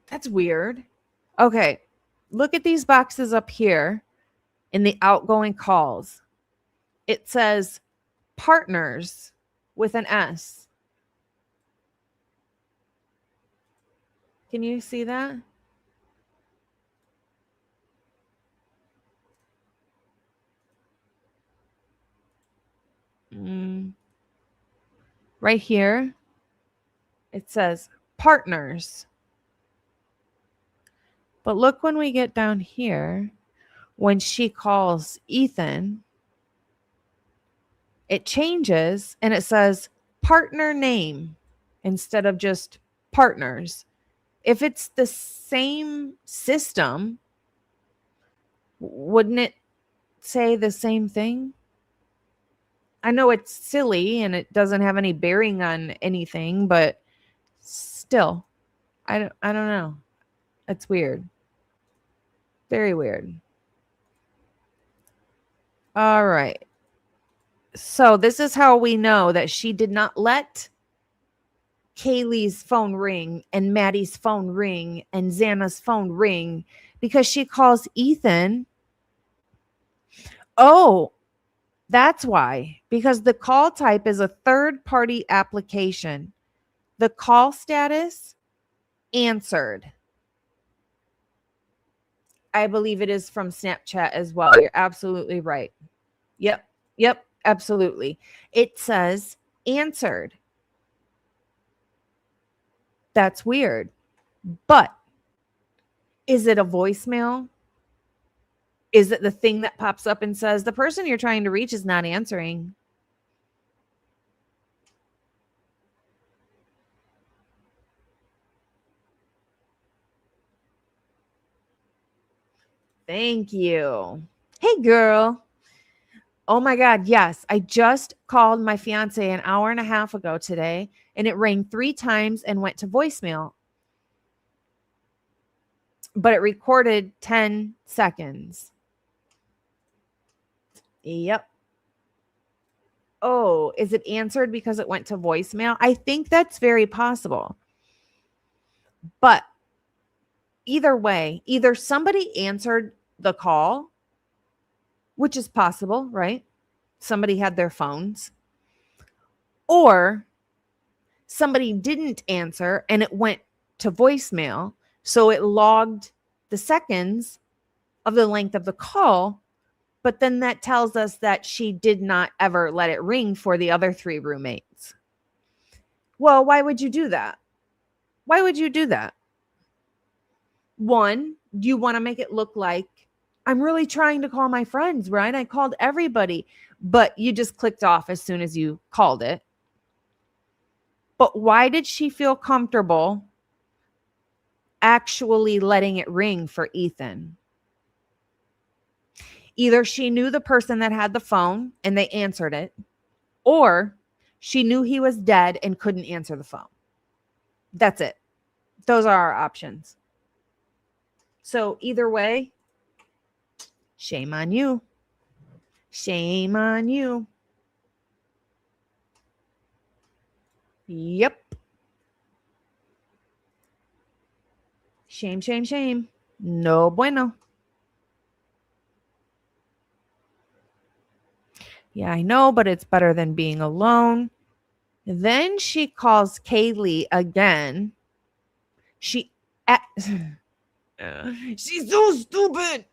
Speaker 2: That's weird. Okay. Look at these boxes up here in the outgoing calls. It says partners with an S. Can you see that? Right here, it says partners. But look, when we get down here, when she calls Ethan, it changes and it says partner name instead of just partners. If it's the same system, wouldn't it say the same thing? I know it's silly and it doesn't have any bearing on anything, but still, I don't know. It's weird. Very weird. All right. So this is how we know that she did not let Kaylee's phone ring and Maddie's phone ring and Xana's phone ring, because she calls Ethan. Oh, that's why. Because the call type is a third-party application. The call status, answered. I believe it is from Snapchat as well. You're absolutely right. Yep, absolutely. It says answered. That's weird. But is it a voicemail? Is it the thing that pops up and says the person you're trying to reach is not answering? Thank you. Hey, girl. Oh my God. Yes. I just called my fiance an hour and a half ago today, and it rang 3 times and went to voicemail. But it recorded 10 seconds. Yep. Oh, is it answered because it went to voicemail? I think that's very possible. But either way, either somebody answered the call, which is possible, right? Somebody had their phones, or somebody didn't answer and it went to voicemail. So it logged the seconds of the length of the call, but then that tells us that she did not ever let it ring for the other 3 roommates. Well, why would you do that? Why would you do that? One, you want to make it look like I'm really trying to call my friends, right? I called everybody, but you just clicked off as soon as you called it. But why did she feel comfortable actually letting it ring for Ethan? Either she knew the person that had the phone and they answered it, or she knew he was dead and couldn't answer the phone. That's it. Those are our options. So either way, shame on you. Shame on you. Yep. Shame, shame, shame. No bueno. Yeah, I know, but it's better than being alone. Then she calls Kaylee again. She's so stupid.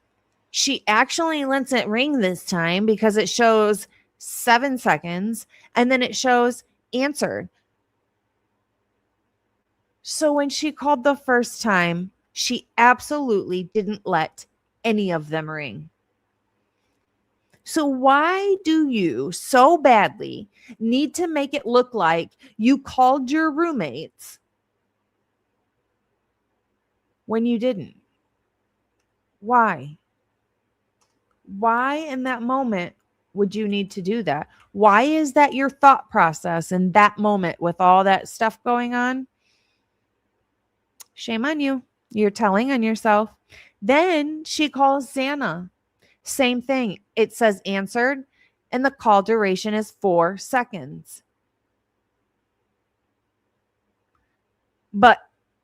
Speaker 2: She actually lets it ring this time because it shows 7 seconds and then it shows answered. So when she called the first time, she absolutely didn't let any of them ring. So why do you so badly need to make it look like you called your roommates when you didn't? Why? Why in that moment would you need to do that? Why is that your thought process in that moment with all that stuff going on? Shame on you. You're telling on yourself. Then she calls Xana. Same thing. It says answered, and the call duration is 4 seconds. But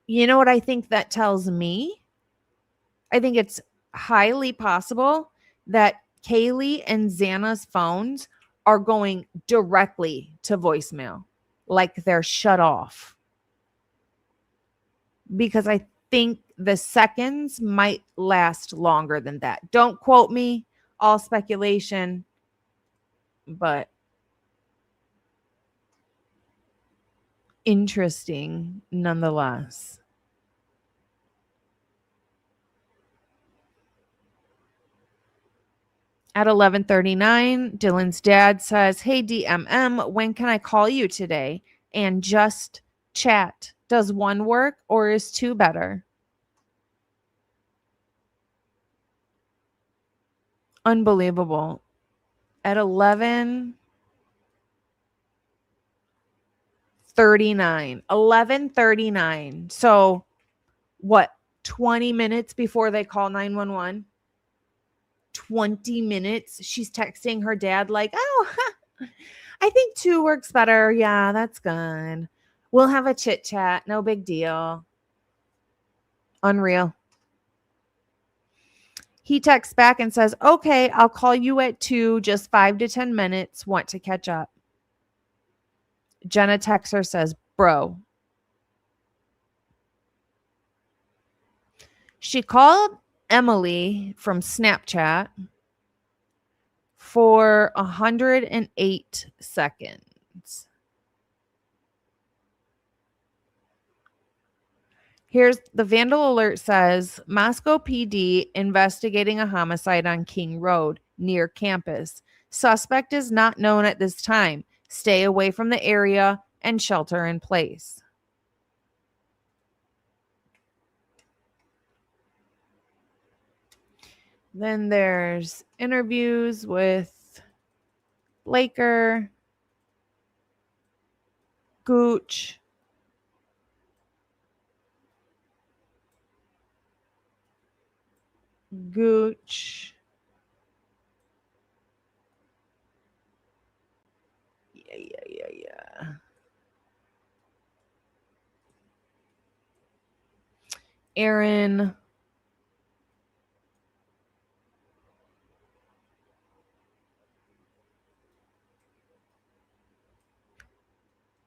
Speaker 2: you know what I think that tells me? I think it's highly possible that Kaylee and Xana's phones are going directly to voicemail, like they're shut off. Because I think the seconds might last longer than that. Don't quote me, all speculation, but interesting nonetheless. At 11:39, Dylan's dad says, "Hey DMM, when can I call you today and just chat? Does 1 work or is 2 better?" Unbelievable. At 11, 11:39. So what, 20 minutes before they call 911? 20 minutes. She's texting her dad like, oh, I think 2 works better. Yeah, that's good. We'll have a chit chat. No big deal. Unreal. He texts back and says, okay, I'll call you at 2, just 5 to 10 minutes. Want to catch up. Jenna texts her, says, bro. She called Emily from Snapchat for 108 seconds. Here's the Vandal alert says, Moscow PD investigating a homicide on King Road near campus. Suspect is not known at this time. Stay away from the area and shelter in place. Then there's interviews with Laker, Gooch, Yeah. Aaron.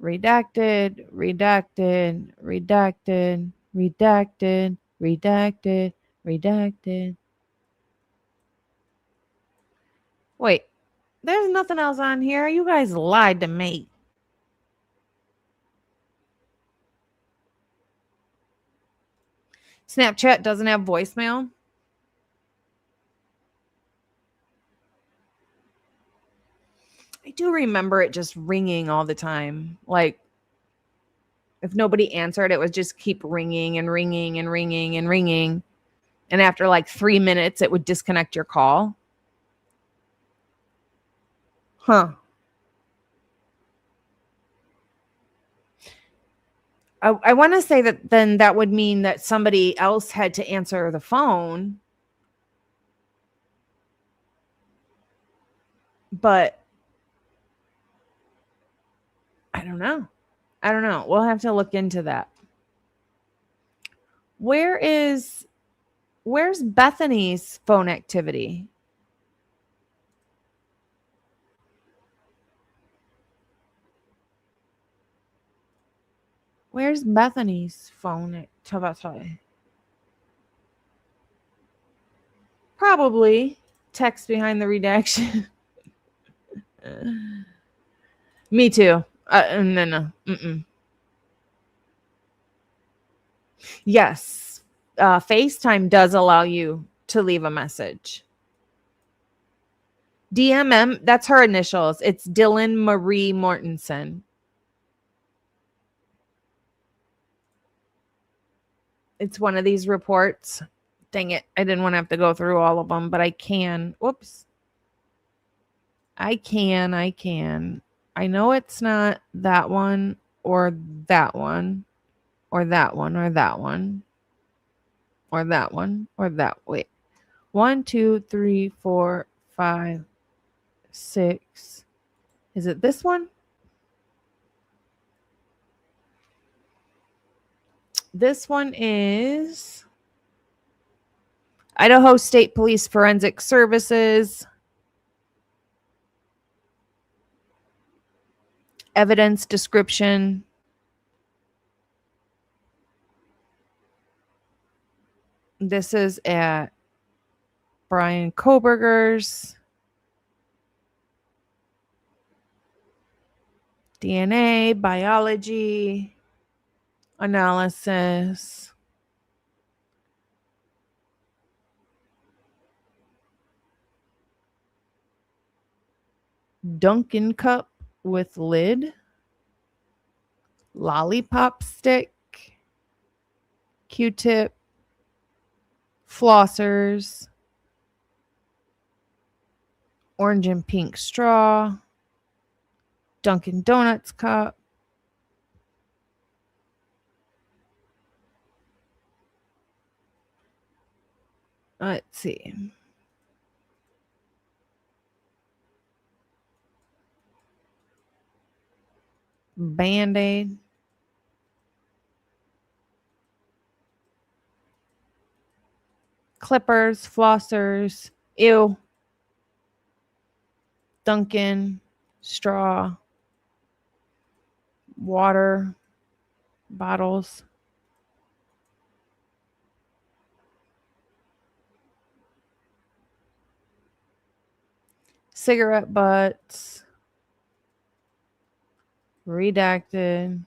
Speaker 2: Redacted. Wait, there's nothing else on here. You guys lied to me. Snapchat doesn't have voicemail. I do remember it just ringing all the time. Like, if nobody answered, it would just keep ringing and ringing and ringing and ringing. And after like 3 minutes, it would disconnect your call. Huh. I want to say that then that would mean that somebody else had to answer the phone. But I don't know. We'll have to look into that. Where's Bethany's phone activity? Where's Bethany's phone activity? Probably text behind the redaction. Me too. No. Yes. FaceTime does allow you to leave a message. DMM, that's her initials. It's Dylan Marie Mortensen. It's one of these reports. Dang it. I didn't want to have to go through all of them, but I can. Whoops. I can. I know it's not that one or that one or that one or that one or that one or that. Wait. 1, 2, 3, 4, 5, 6. Is it this one? This one is Idaho State Police Forensic Services. Evidence description. This is at Bryan Kohberger's. DNA, biology, analysis. Dunkin' cup with lid. Lollipop stick. Q-tip. Flossers. Orange and pink straw. Dunkin' Donuts cup. Let's see. Band-Aid. Clippers, flossers, ew. Dunkin', straw, water bottles. Cigarette butts. Redacted.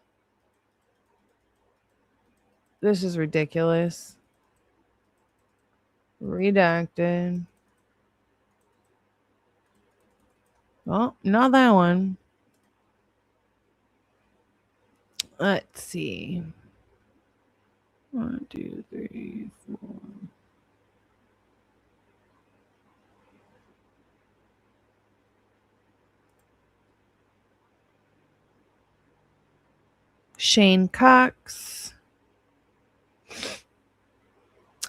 Speaker 2: This is ridiculous. Redacted. Well, not that one. Let's see. 1, 2, 3, 4. Shane Cox.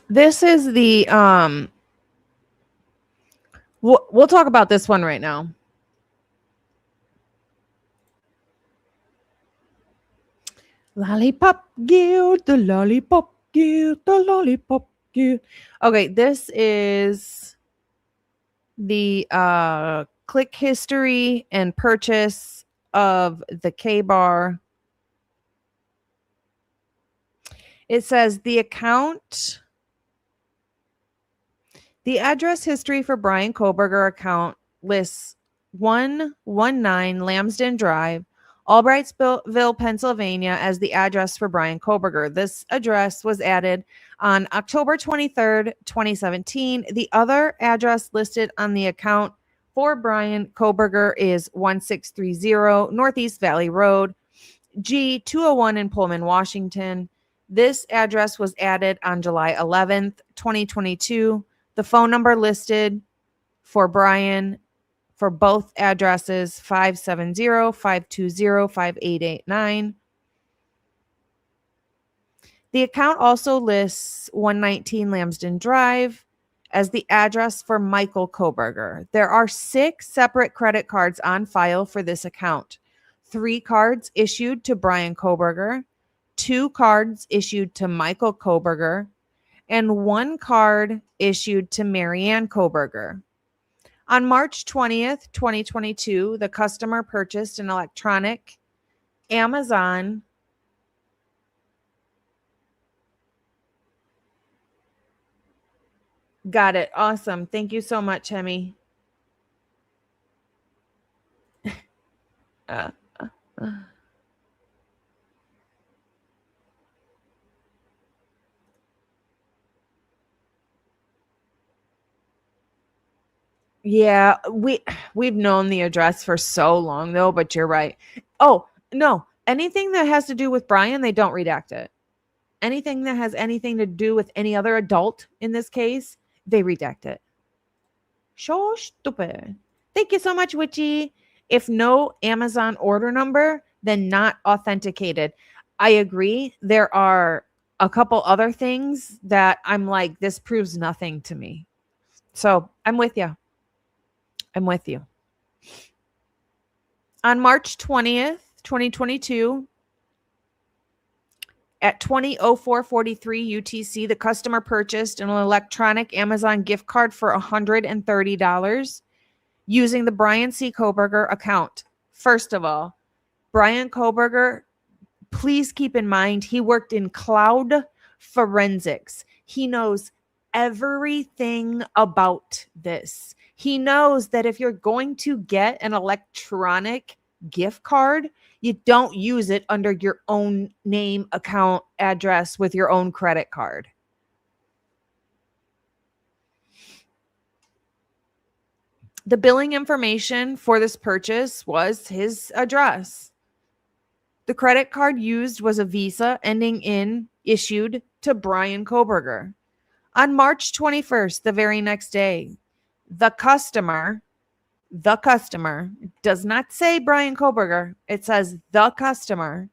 Speaker 2: This is the we'll talk about this one right now. Lollipop guild, the lollipop guild, the lollipop guild. Okay, this is the click history and purchase of the K-bar. It says the account, the address history for Bryan Kohberger account lists 119 Lambsden Drive, Albrightsville, Pennsylvania, as the address for Bryan Kohberger. This address was added on October 23rd, 2017. The other address listed on the account for Bryan Kohberger is 1630 Northeast Valley Road, G201 in Pullman, Washington. This address was added on July 11th, 2022. The phone number listed for Bryan for both addresses, 570-520-5889. The account also lists 119 Lambsden Drive as the address for Michael Kohberger. There are 6 separate credit cards on file for this account. 3 cards issued to Bryan Kohberger, 2 cards issued to Michael Kohberger, and 1 card issued to Marianne Kohberger. On March 20th, 2022, the customer purchased an electronic Amazon Got it. Awesome. Thank you so much, Hemi. Yeah, we've known the address for so long though, but you're right. Oh, no. Anything that has to do with Bryan, they don't redact it. Anything that has anything to do with any other adult in this case, they redact it. So stupid. Thank you so much, Witchy. If no Amazon order number, then not authenticated. I agree. There are a couple other things that I'm like, this proves nothing to me. So I'm with you. I'm with you. On March 20th, 2022, at 20:04:43 UTC, the customer purchased an electronic Amazon gift card for $130 using the Bryan C. Kohberger account. First of all, Bryan Kohberger, please keep in mind, he worked in cloud forensics. He knows everything about this. He knows that if you're going to get an electronic gift card, you don't use it under your own name, account, address with your own credit card. The billing information for this purchase was his address. The credit card used was a Visa ending in issued to Bryan Kohberger. On March 21st, the very next day, the customer does not say Bryan Kohberger. It says the customer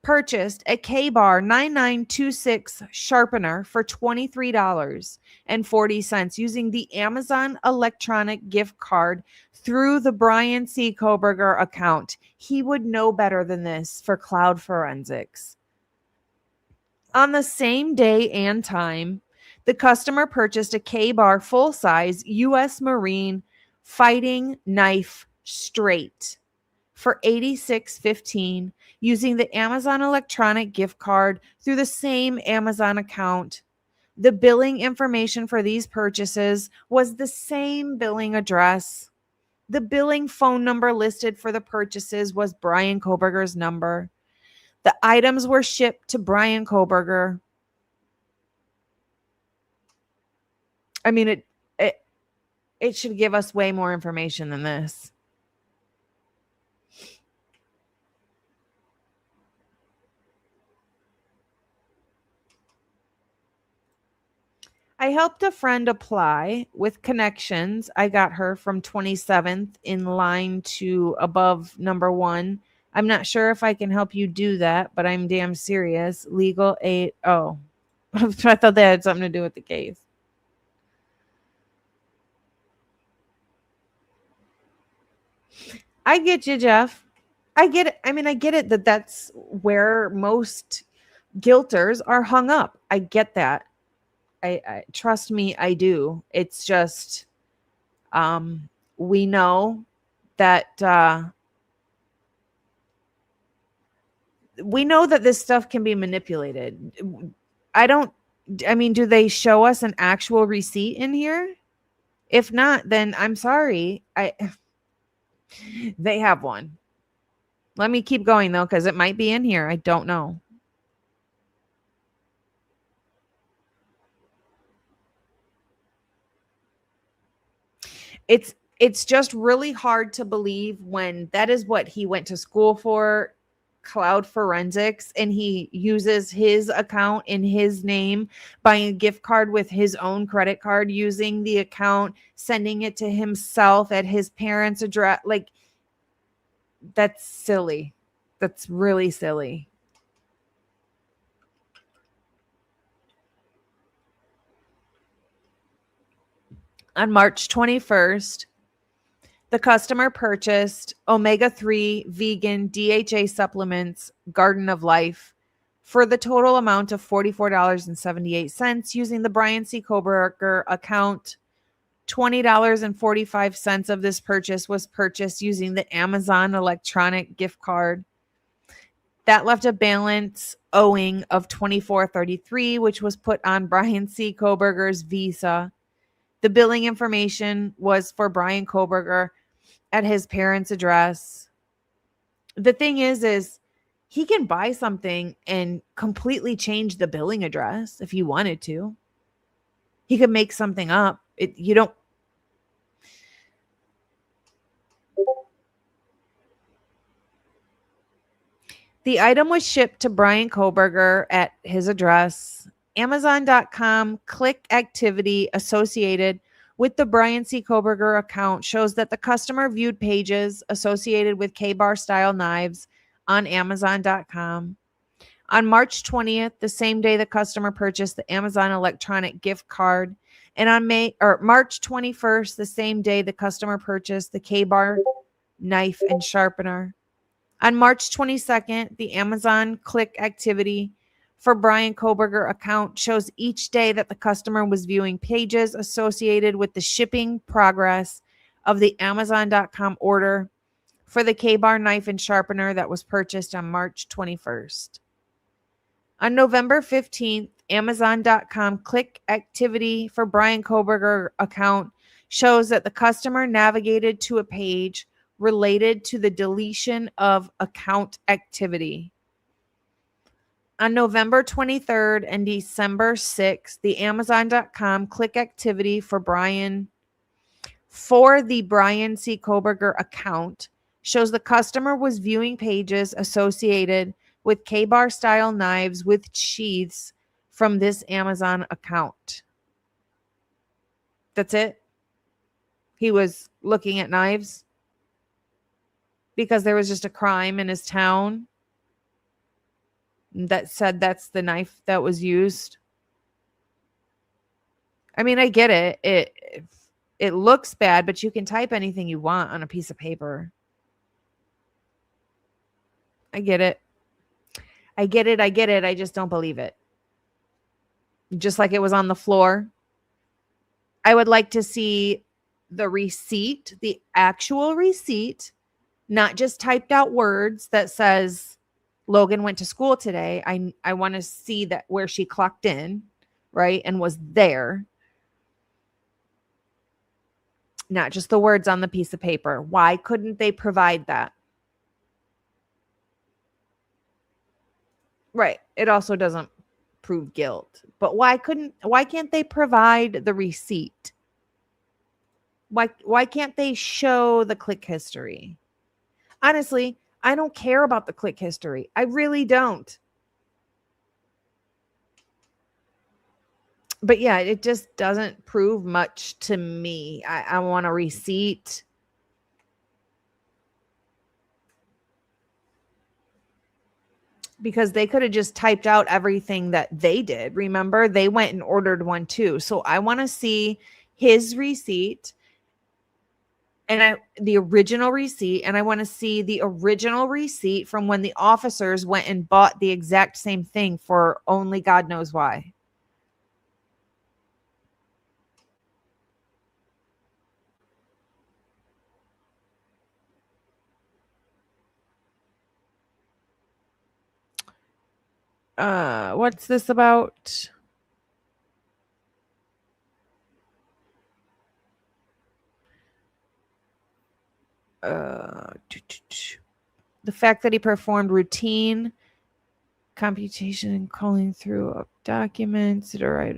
Speaker 2: purchased a K-Bar 9926 sharpener for $23.40 using the Amazon electronic gift card through the Bryan C. Kohberger account. He would know better than this for cloud forensics. On the same day and time, the customer purchased a K-Bar full-size U.S. Marine fighting knife straight for $86.15 using the Amazon electronic gift card through the same Amazon account. The billing information for these purchases was the same billing address. The billing phone number listed for the purchases was Bryan Kohberger's number. The items were shipped to Bryan Kohberger. I mean, it should give us way more information than this. I helped a friend apply with connections. I got her from 27th in line to above number 1. I'm not sure if I can help you do that, but I'm damn serious. Legal aid. Oh, I thought that had something to do with the case. I get you, Jeff. I get it. I mean, I get it that that's where most guilters are hung up. I get that. I trust me, I do. It's just, we know that, this stuff can be manipulated. I mean, do they show us an actual receipt in here? If not, then I'm sorry. They have one. Let me keep going though, because it might be in here. I don't know. It's just really hard to believe when that is what he went to school for, cloud forensics, and he uses his account in his name, buying a gift card with his own credit card, using the account, sending it to himself at his parents' address. Like, that's silly. That's really silly. On March 21st, the customer purchased omega-3 vegan DHA supplements, Garden of Life, for the total amount of $44.78 using the Bryan C. Kohberger account. $20.45 of this purchase was purchased using the Amazon electronic gift card. That left a balance owing of $24.33, which was put on Bryan C. Kohberger's Visa. The billing information was for Bryan Kohberger at his parents' address. The thing is he can buy something and completely change the billing address if he wanted to. He could make something up. The item was shipped to Bryan Kohberger at his address. Amazon.com click activity associated with the Bryan C. Kohberger account shows that the customer viewed pages associated with K-Bar style knives on Amazon.com. On March 20th, the same day the customer purchased the Amazon electronic gift card, and on March 21st, the same day the customer purchased the K-Bar knife and sharpener. On March 22nd, the Amazon click activity for Bryan Kohberger account shows each day that the customer was viewing pages associated with the shipping progress of the Amazon.com order for the K-Bar knife and sharpener that was purchased on March 21st. On November 15th, Amazon.com click activity for Bryan Kohberger account shows that the customer navigated to a page related to the deletion of account activity. On November 23rd and December 6th, the Amazon.com click activity for the Bryan C. Kohberger account shows the customer was viewing pages associated with K-Bar style knives with sheaths from this Amazon account. That's it. He was looking at knives because there was just a crime in his town. that said that's the knife that was used. I mean, I get it. It looks bad, but you can type anything you want on a piece of paper. I get it. I get it. I get it. I just don't believe it. Just like it was on the floor. I would like to see the receipt, the actual receipt, not just typed out words that says Logan went to school today. I want to see that where she clocked in, right? And was there. Not just the words on the piece of paper. Why couldn't they provide that? Right. It also doesn't prove guilt. But why can't they provide the receipt? Why can't they show the click history? Honestly, I don't care about the click history. I really don't. But yeah, it just doesn't prove much to me. I want a receipt. Because they could have just typed out everything that they did. Remember, they went and ordered one too. So I want to see his receipt and the original receipt. And I want to see the original receipt from when the officers went and bought the exact same thing for only God knows why. What's this about? The fact that he performed routine computation and calling through of documents that are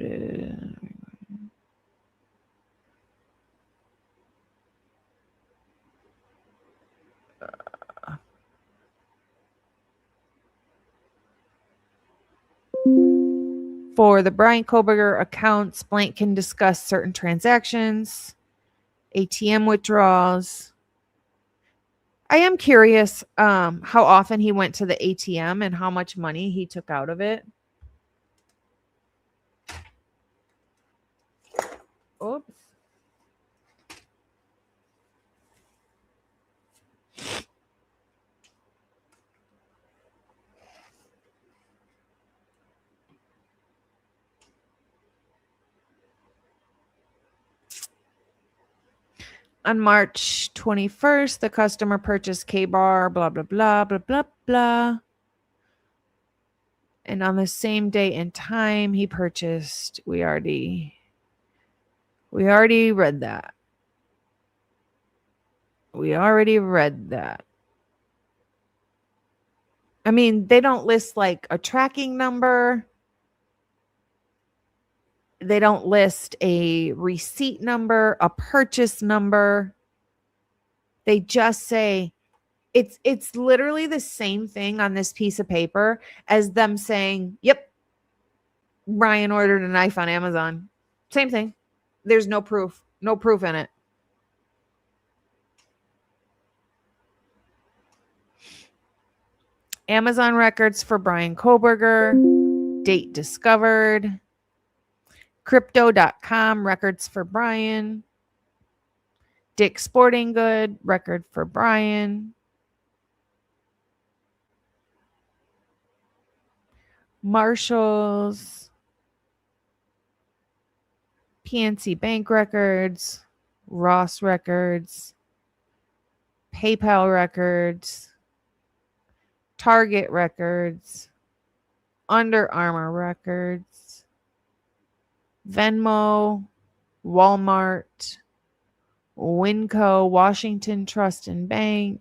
Speaker 2: for the Bryan Kohberger accounts, blank can discuss certain transactions, ATM withdrawals. I am curious how often he went to the ATM and how much money he took out of it. Oops. On March 21st, the customer purchased K-Bar, blah, blah, blah, blah, blah, blah. And on the same day and time he purchased, we already read that. We already read that. I mean, they don't list like a tracking number. They don't list a receipt number, a purchase number. They just say it's literally the same thing on this piece of paper as them saying, "Yep, Bryan ordered a knife on Amazon." Same thing. There's no proof. No proof in it. Amazon records for Bryan Kohberger. Date discovered. Crypto.com records for Bryan. Dick's Sporting Good record for Bryan. Marshall's. PNC Bank records. Ross records. PayPal records. Target records. Under Armour records. Venmo, Walmart, Winco, Washington Trust and Bank.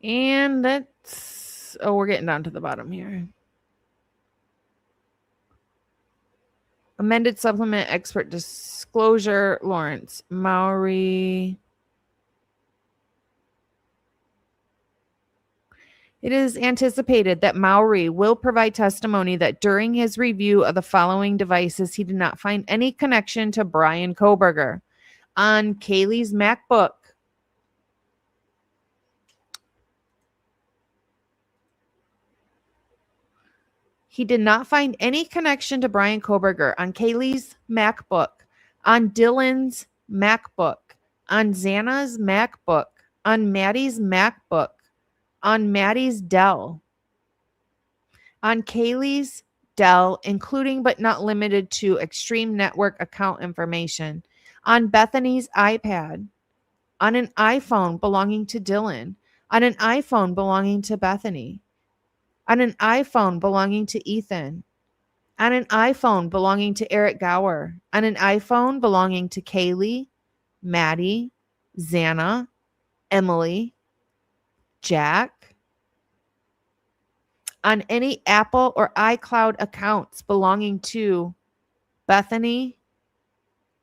Speaker 2: And that's, oh, we're getting down to the bottom here. Amended supplement expert disclosure, Lawrence Mowry. It is anticipated that Mowry will provide testimony that during his review of the following devices, he did not find any connection to Bryan Kohberger on Kaylee's MacBook. He did not find any connection to Bryan Kohberger on Kaylee's MacBook, on Dylan's MacBook, on Xana's MacBook, on Maddie's MacBook, on Maddie's Dell, on Kaylee's Dell, including but not limited to Extreme Network account information, on Bethany's iPad, on an iPhone belonging to Dylan, on an iPhone belonging to Bethany, on an iPhone belonging to Ethan, on an iPhone belonging to Eric Gower, on an iPhone belonging to Kaylee, Maddie, Xana, Emily, Jack, on any Apple or iCloud accounts belonging to Bethany,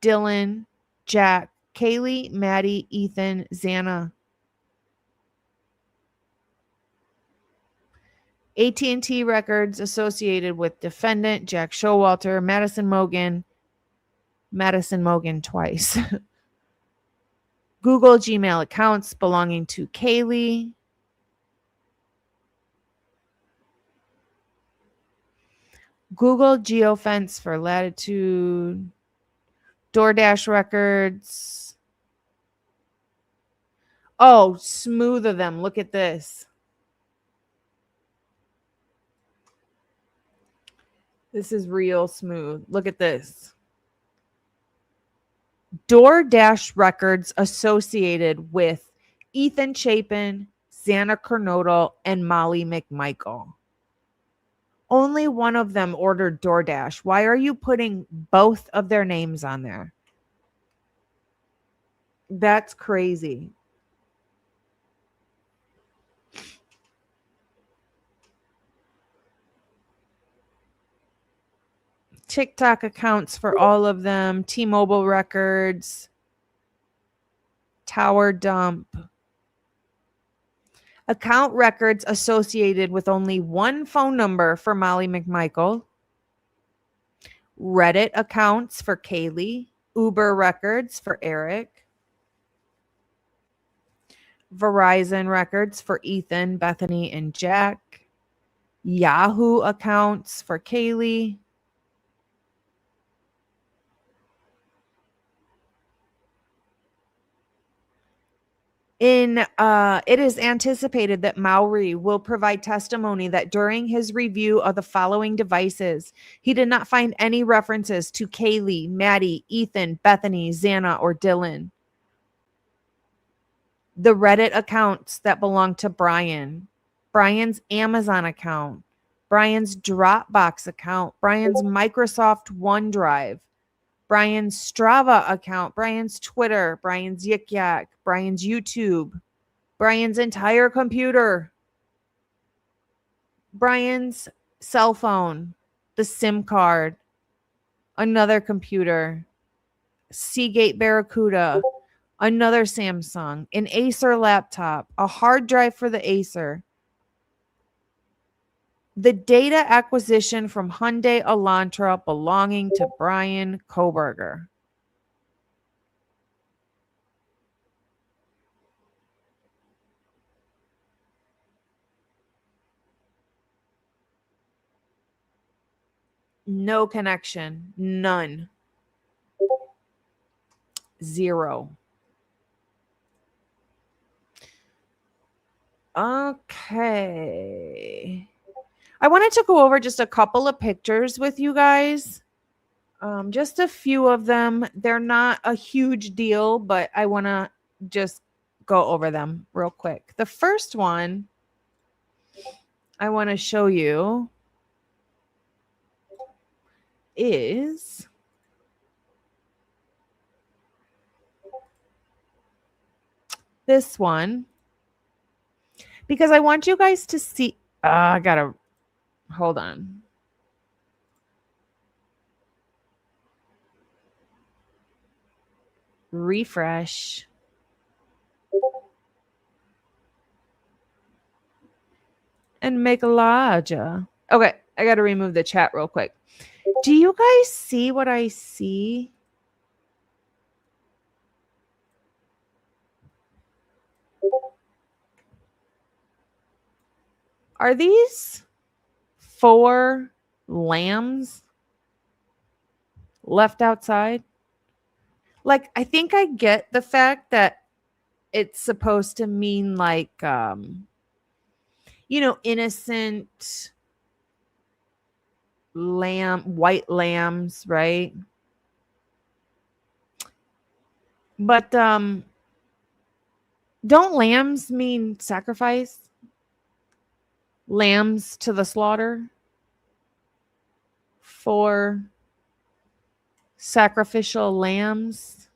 Speaker 2: Dylan, Jack, Kaylee, Maddie, Ethan, Xana. AT&T records associated with defendant Jack Showalter, Madison Mogen twice. Google Gmail accounts belonging to Kaylee. Google geofence for latitude. DoorDash records. Oh, smooth of them. Look at this. This is real smooth. Look at this. DoorDash records associated with Ethan Chapin, Xana Kernodle, and Molly McMichael. Only one of them ordered DoorDash. Why are you putting both of their names on there? That's crazy. TikTok accounts for all of them. T-Mobile records. Tower dump. Account records associated with only one phone number for Molly McMichael. Reddit accounts for Kaylee. Uber records for Eric. Verizon records for Ethan, Bethany, and Jack. Yahoo accounts for Kaylee. It is anticipated that Mowry will provide testimony that during his review of the following devices, he did not find any references to Kaylee, Maddie, Ethan, Bethany, Xana, or Dylan. The Reddit accounts that belong to Bryan, Bryan's Amazon account, Bryan's Dropbox account, Bryan's Microsoft OneDrive, Bryan's Strava account, Bryan's Twitter, Bryan's Yik Yak, Bryan's YouTube, Bryan's entire computer, Bryan's cell phone, the SIM card, another computer, Seagate Barracuda, another Samsung, an Acer laptop, a hard drive for the Acer, the data acquisition from Hyundai Elantra belonging to Bryan Kohberger. No connection. None. Zero. Okay. I wanted to go over just a couple of pictures with you guys. Just a few of them. They're not a huge deal, but I want to just go over them real quick. The first one I want to show you is this one. because I want you guys to see. I gotta hold on. Refresh. And make larger. Okay, I gotta remove the chat real quick. Do you guys see what I see? Are these 4 lambs left outside? Like, I think I get the fact that it's supposed to mean like, innocent white lambs, right? But don't lambs mean sacrifice? Lambs to the slaughter? For sacrificial lambs?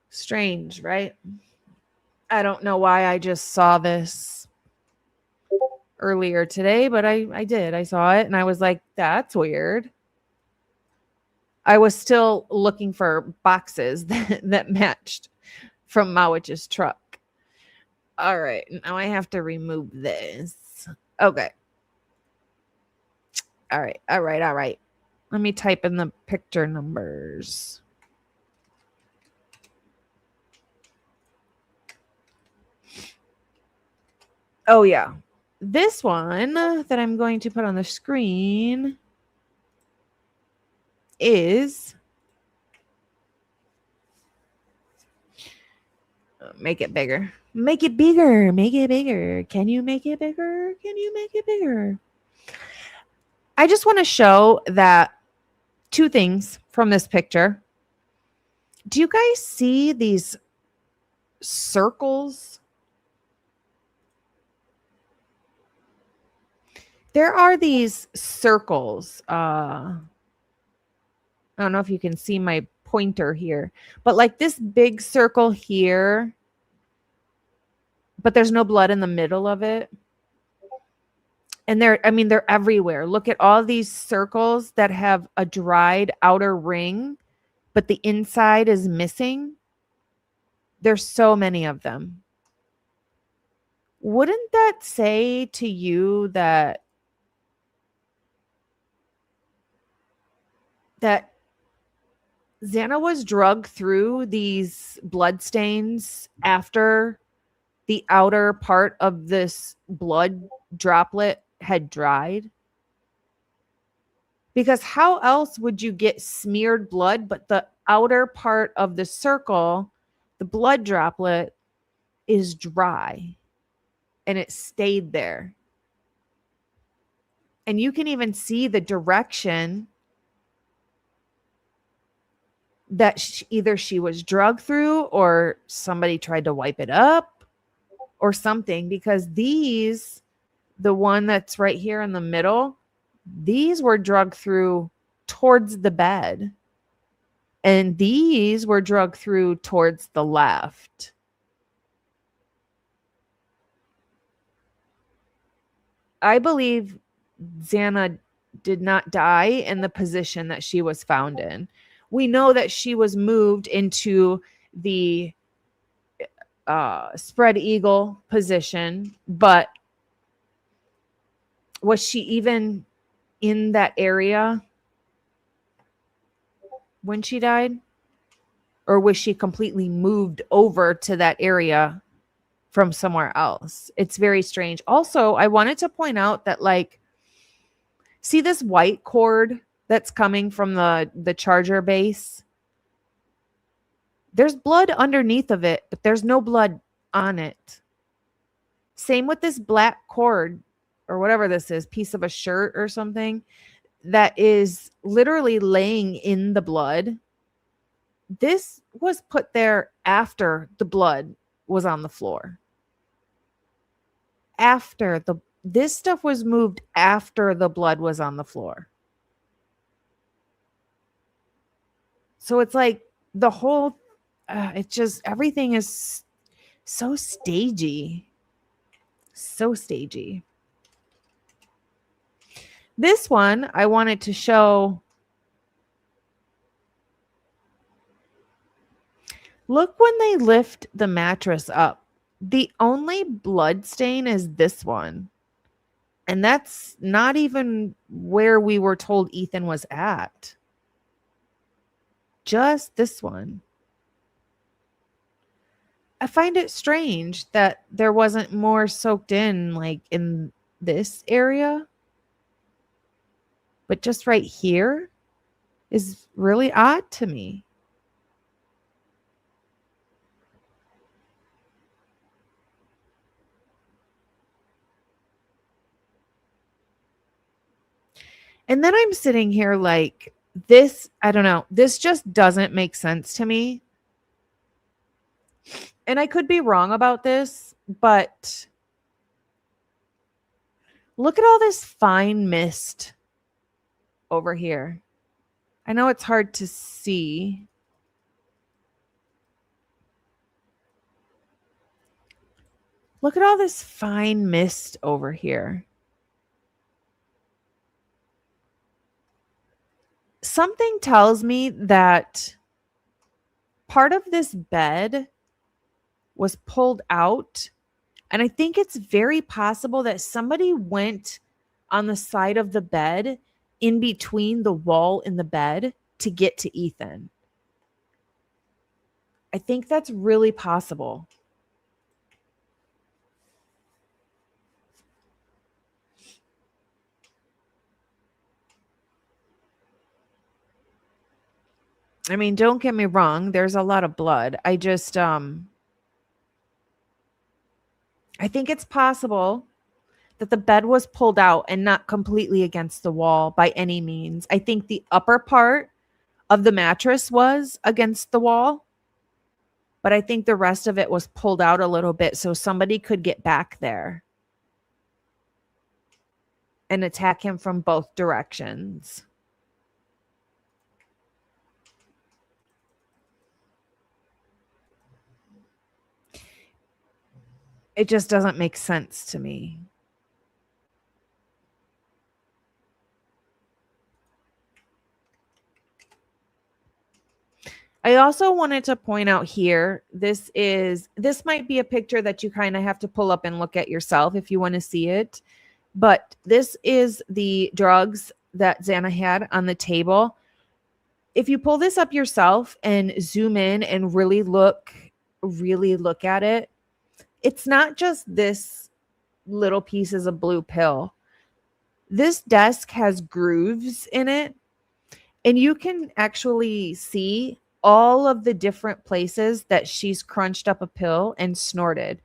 Speaker 2: Strange, right? I don't know why I just saw this earlier today, but I did. I saw it and I was like, that's weird. I was still looking for boxes that matched from Mowitch's truck. All right, now I have to remove this. Okay. All right. Let me type in the picture numbers. Oh, yeah. This one that I'm going to put on the screen is... Make it bigger. Make it bigger. Make it bigger. Can you make it bigger? Can you make it bigger? I just want to show that 2 things from this picture. Do you guys see these circles? There are these circles. I don't know if you can see my pointer here, but like this big circle here, but there's no blood in the middle of it. And they're everywhere. Look at all these circles that have a dried outer ring, but the inside is missing. There's so many of them. Wouldn't that say to you that Xana was drugged through these blood stains after the outer part of this blood droplet had dried? Because how else would you get smeared blood, but the outer part of the circle, the blood droplet, is dry and it stayed there? And you can even see the direction that either she was drugged through or somebody tried to wipe it up or something, because these, the one that's right here in the middle, these were drugged through towards the bed, and these were drugged through towards the left. I believe Xana did not die in the position that she was found in. We know that she was moved into the spread eagle position, but was she even in that area when she died? Or was she completely moved over to that area from somewhere else? It's very strange. Also, I wanted to point out that, like, see this white cord that's coming from the charger base? There's blood underneath of it, but there's no blood on it. Same with this black cord, or whatever this is, piece of a shirt or something, that is literally laying in the blood. This was put there after the blood was on the floor. This stuff was moved after the blood was on the floor. So it's like the whole, it's just, everything is So stagey. So stagey. This one, I wanted to show. Look when they lift the mattress up. The only blood stain is this one. And that's not even where we were told Ethan was at. Just this one. I find it strange that there wasn't more soaked in, like in this area. But just right here is really odd to me. And then I'm sitting here like, this, I don't know, this just doesn't make sense to me. And I could be wrong about this, but look at all this fine mist over here. I know it's hard to see. Look at all this fine mist over here. Something tells me that part of this bed was pulled out. And I think it's very possible that somebody went on the side of the bed in between the wall and the bed to get to Ethan. I think that's really possible. I mean, don't get me wrong. There's a lot of blood. I just, I think it's possible that the bed was pulled out and not completely against the wall by any means. I think the upper part of the mattress was against the wall, but I think the rest of it was pulled out a little bit so somebody could get back there and attack him from both directions. It just doesn't make sense to me. I also wanted to point out here, this might be a picture that you kind of have to pull up and look at yourself if you want to see it. But this is the drugs that Xana had on the table. If you pull this up yourself and zoom in and really look at it, it's not just this little pieces of blue pill. This desk has grooves in it, and you can actually see all of the different places that she's crunched up a pill and snorted.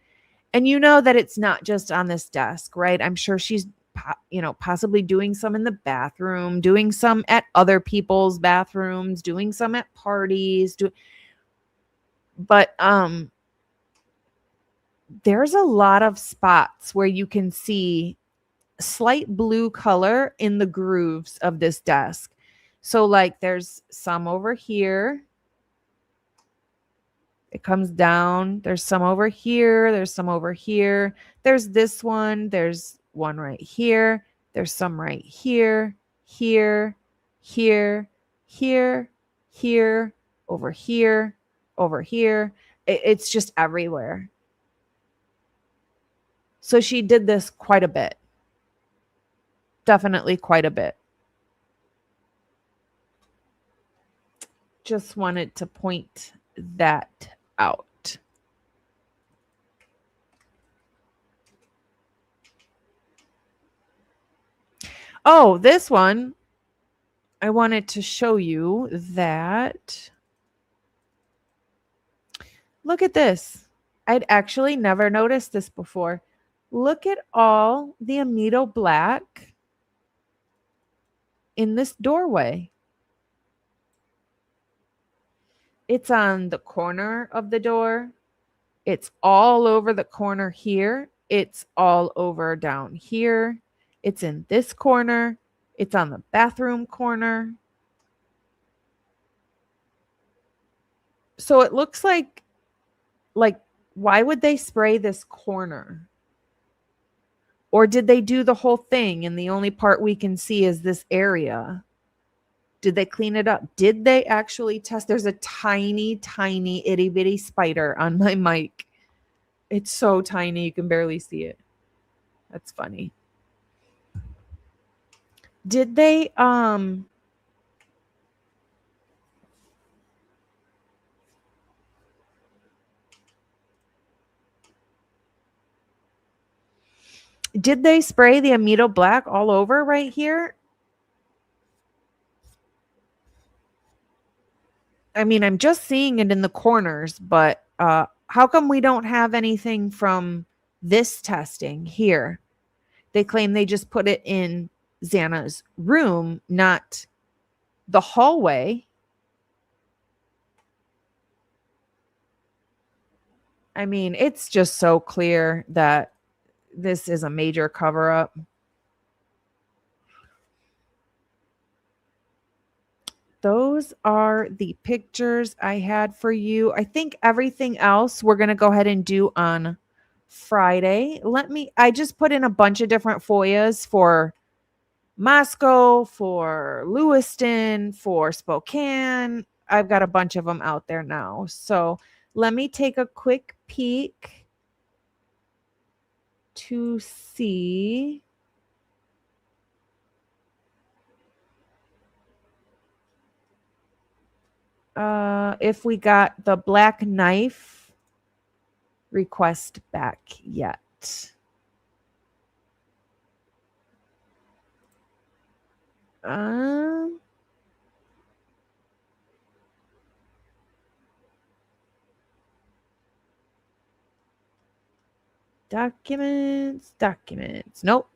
Speaker 2: And you know that it's not just on this desk, right? I'm sure she's, possibly doing some in the bathroom, doing some at other people's bathrooms, doing some at parties. But there's a lot of spots where you can see slight blue color in the grooves of this desk. So like there's some over here. It comes down. There's some over here. There's some over here. There's this one. There's one right here. There's some right here, here, here, here, here, over here, over here. It's just everywhere. So she did this quite a bit. Definitely quite a bit. Just wanted to point that out. Oh, this one, I wanted to show you that. Look at this. I'd actually never noticed this before. Look at all the Amido black in this doorway. It's on the corner of the door. It's all over the corner here. It's all over down here. It's in this corner. It's on the bathroom corner. So it looks like Why would they spray this corner? Or did they do the whole thing and the only part we can see is this area? Did they clean it up? Did they actually test? There's a tiny, tiny itty bitty spider on my mic. It's so tiny, you can barely see it. That's funny. Did they, did they spray the Amido Black all over right here? I mean, I'm just seeing it in the corners, but how come we don't have anything from this testing here? They claim they just put it in Xana's room, not the hallway. I mean, it's just so clear that this is a major cover-up. Those are the pictures I had for you. I think everything else we're going to go ahead and do on Friday. I just put in a bunch of different FOIAs for Moscow, for Lewiston, for Spokane. I've got a bunch of them out there now. So let me take a quick peek to see. If we got the black knife request back yet. Documents. Nope.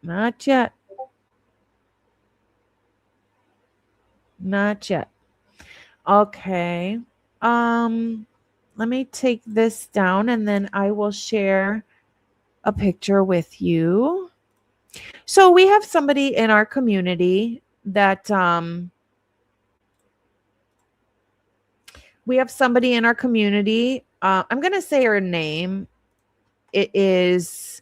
Speaker 2: Not yet. Not yet. Okay. Let me take this down and then I will share a picture with you. So we have somebody in our community that I'm going to say her name. It is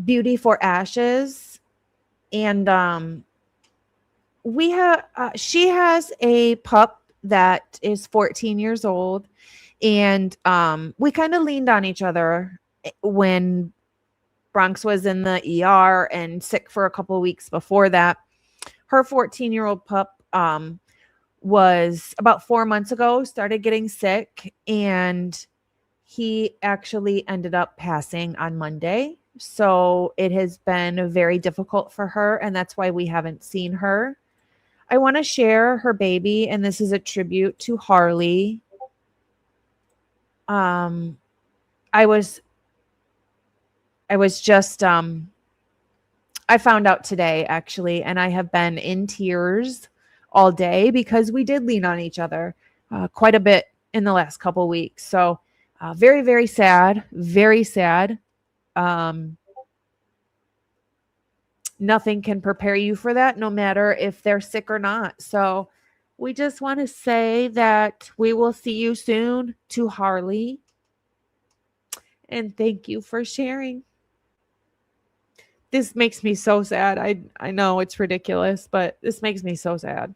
Speaker 2: Beauty for Ashes. And she has a pup that is 14 years old. And we kind of leaned on each other when Bronx was in the ER and sick for a couple of weeks before that. Her 14-year-old pup was about 4 months ago, started getting sick, and he actually ended up passing on Monday. So it has been very difficult for her, and that's why we haven't seen her. I want to share her baby, and this is a tribute to Harley. I found out today, actually, and I have been in tears all day because we did lean on each other quite a bit in the last couple of weeks. So very, very sad, very sad. Nothing can prepare you for that, no matter if they're sick or not. So we just want to say that we will see you soon, to Harley. And thank you for sharing. This makes me so sad. I know it's ridiculous, but this makes me so sad.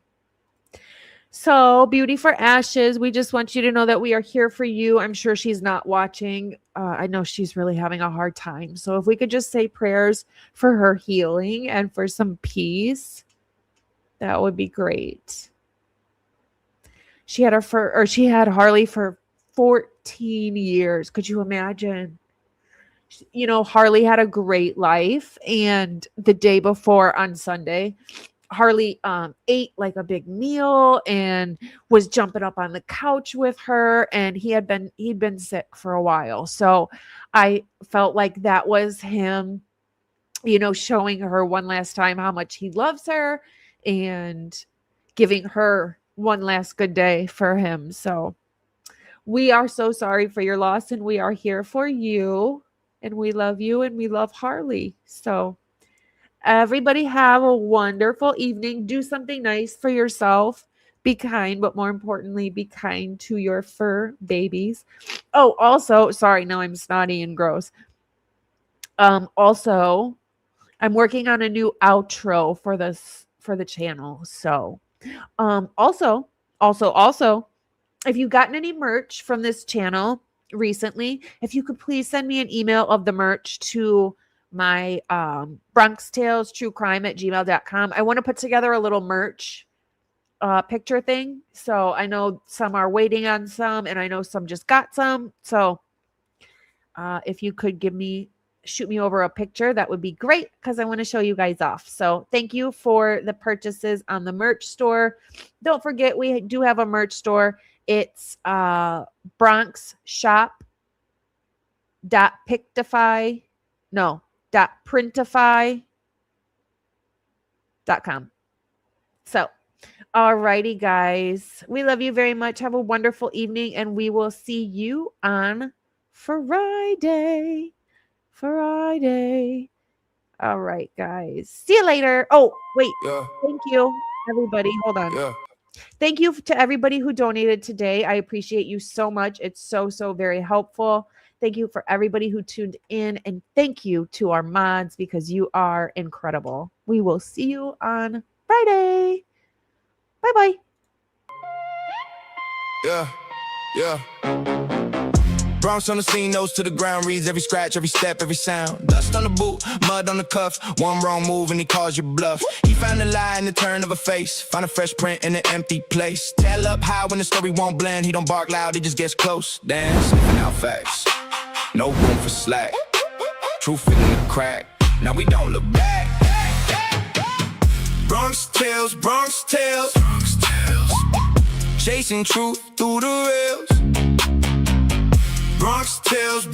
Speaker 2: So, Beauty for Ashes, we just want you to know that we are here for you. I'm sure she's not watching. I know she's really having a hard time. So if we could just say prayers for her healing and for some peace, that would be great. She had Harley for 14 years. Could you imagine? You know, Harley had a great life, and the day before on Sunday, Harley ate like a big meal and was jumping up on the couch with her, and he'd been sick for a while. So I felt like that was him, you know, showing her one last time how much he loves her and giving her one last good day for him. So we are so sorry for your loss, and we are here for you, and we love you, and we love Harley. So everybody have a wonderful evening. Do something nice for yourself. Be kind, but more importantly, be kind to your fur babies. Oh, also, sorry, now I'm snotty and gross. Also, I'm working on a new outro for the channel. So, also, if you've gotten any merch from this channel recently, if you could please send me an email of the merch to my BronxTails True Crime at gmail.com. I want to put together a little merch picture thing. So I know some are waiting on some, and I know some just got some. So if you could shoot me over a picture, that would be great, because I want to show you guys off. So thank you for the purchases on the merch store. Don't forget, we do have a merch store. It's printify.com. So, alrighty, guys. We love you very much. Have a wonderful evening, and we will see you on Friday. All right, guys. See you later. Oh, wait.
Speaker 1: Yeah.
Speaker 2: Thank you, everybody. Hold on.
Speaker 1: Yeah.
Speaker 2: Thank you to everybody who donated today. I appreciate you so much. It's so very helpful. Thank you for everybody who tuned in, and thank you to our mods, because you are incredible. We will see you on Friday. Bye-bye.
Speaker 1: Yeah. Bronx on the scene, nose to the ground, reads every scratch, every step, every sound. Dust on the boot, mud on the cuff, one wrong move and he calls you bluff. He found a lie in the turn of a face, found a fresh print in an empty place. Tail up high when the story won't blend, he don't bark loud, he just gets close. Damn, sniffing out facts, no room for slack. Truth in the crack, now we don't look back. BronxTails, chasing truth through the rails. BronxTails,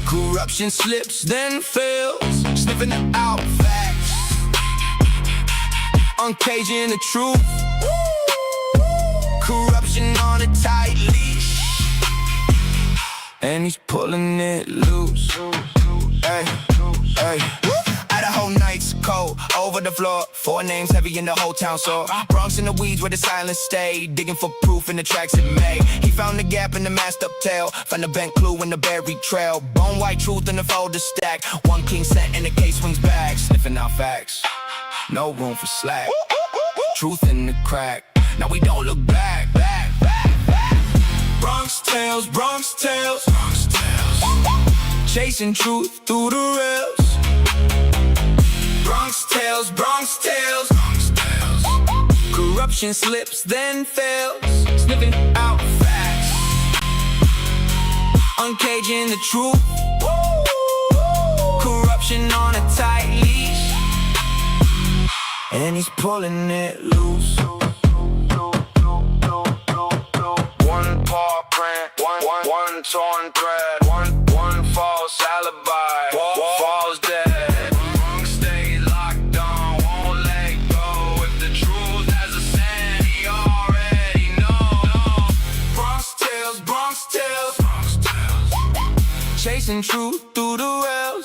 Speaker 1: corruption slips then fails. Sniffing out facts, uncaging the truth. Corruption on a tight leash, and he's pulling it loose. Hey. Idaho nights cold, over the floor, 4 names heavy in the whole town. So Bronx in the weeds where the silence stayed, digging for proof in the tracks it made. He found the gap in the masked up tail, found the bent clue in the buried trail. Bone white truth in the folder stack, one clean set in the case swings back. Sniffing out facts, no room for slack. Truth in the crack, now we don't look back. BronxTails, chasing truth through the rails. BronxTails, corruption slips then fails. Sniffing out facts, uncaging the truth. Corruption on a tight leash, and he's pulling it loose. One paw print, one torn thread, one false alibi, falls dead. Chasing truth through the rails.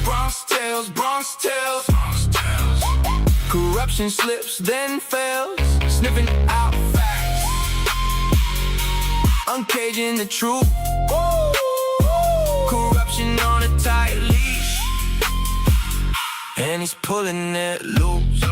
Speaker 1: BronxTails, corruption slips then fails. Sniffing out facts, uncaging the truth. Corruption on a tight leash, and he's pulling it loose.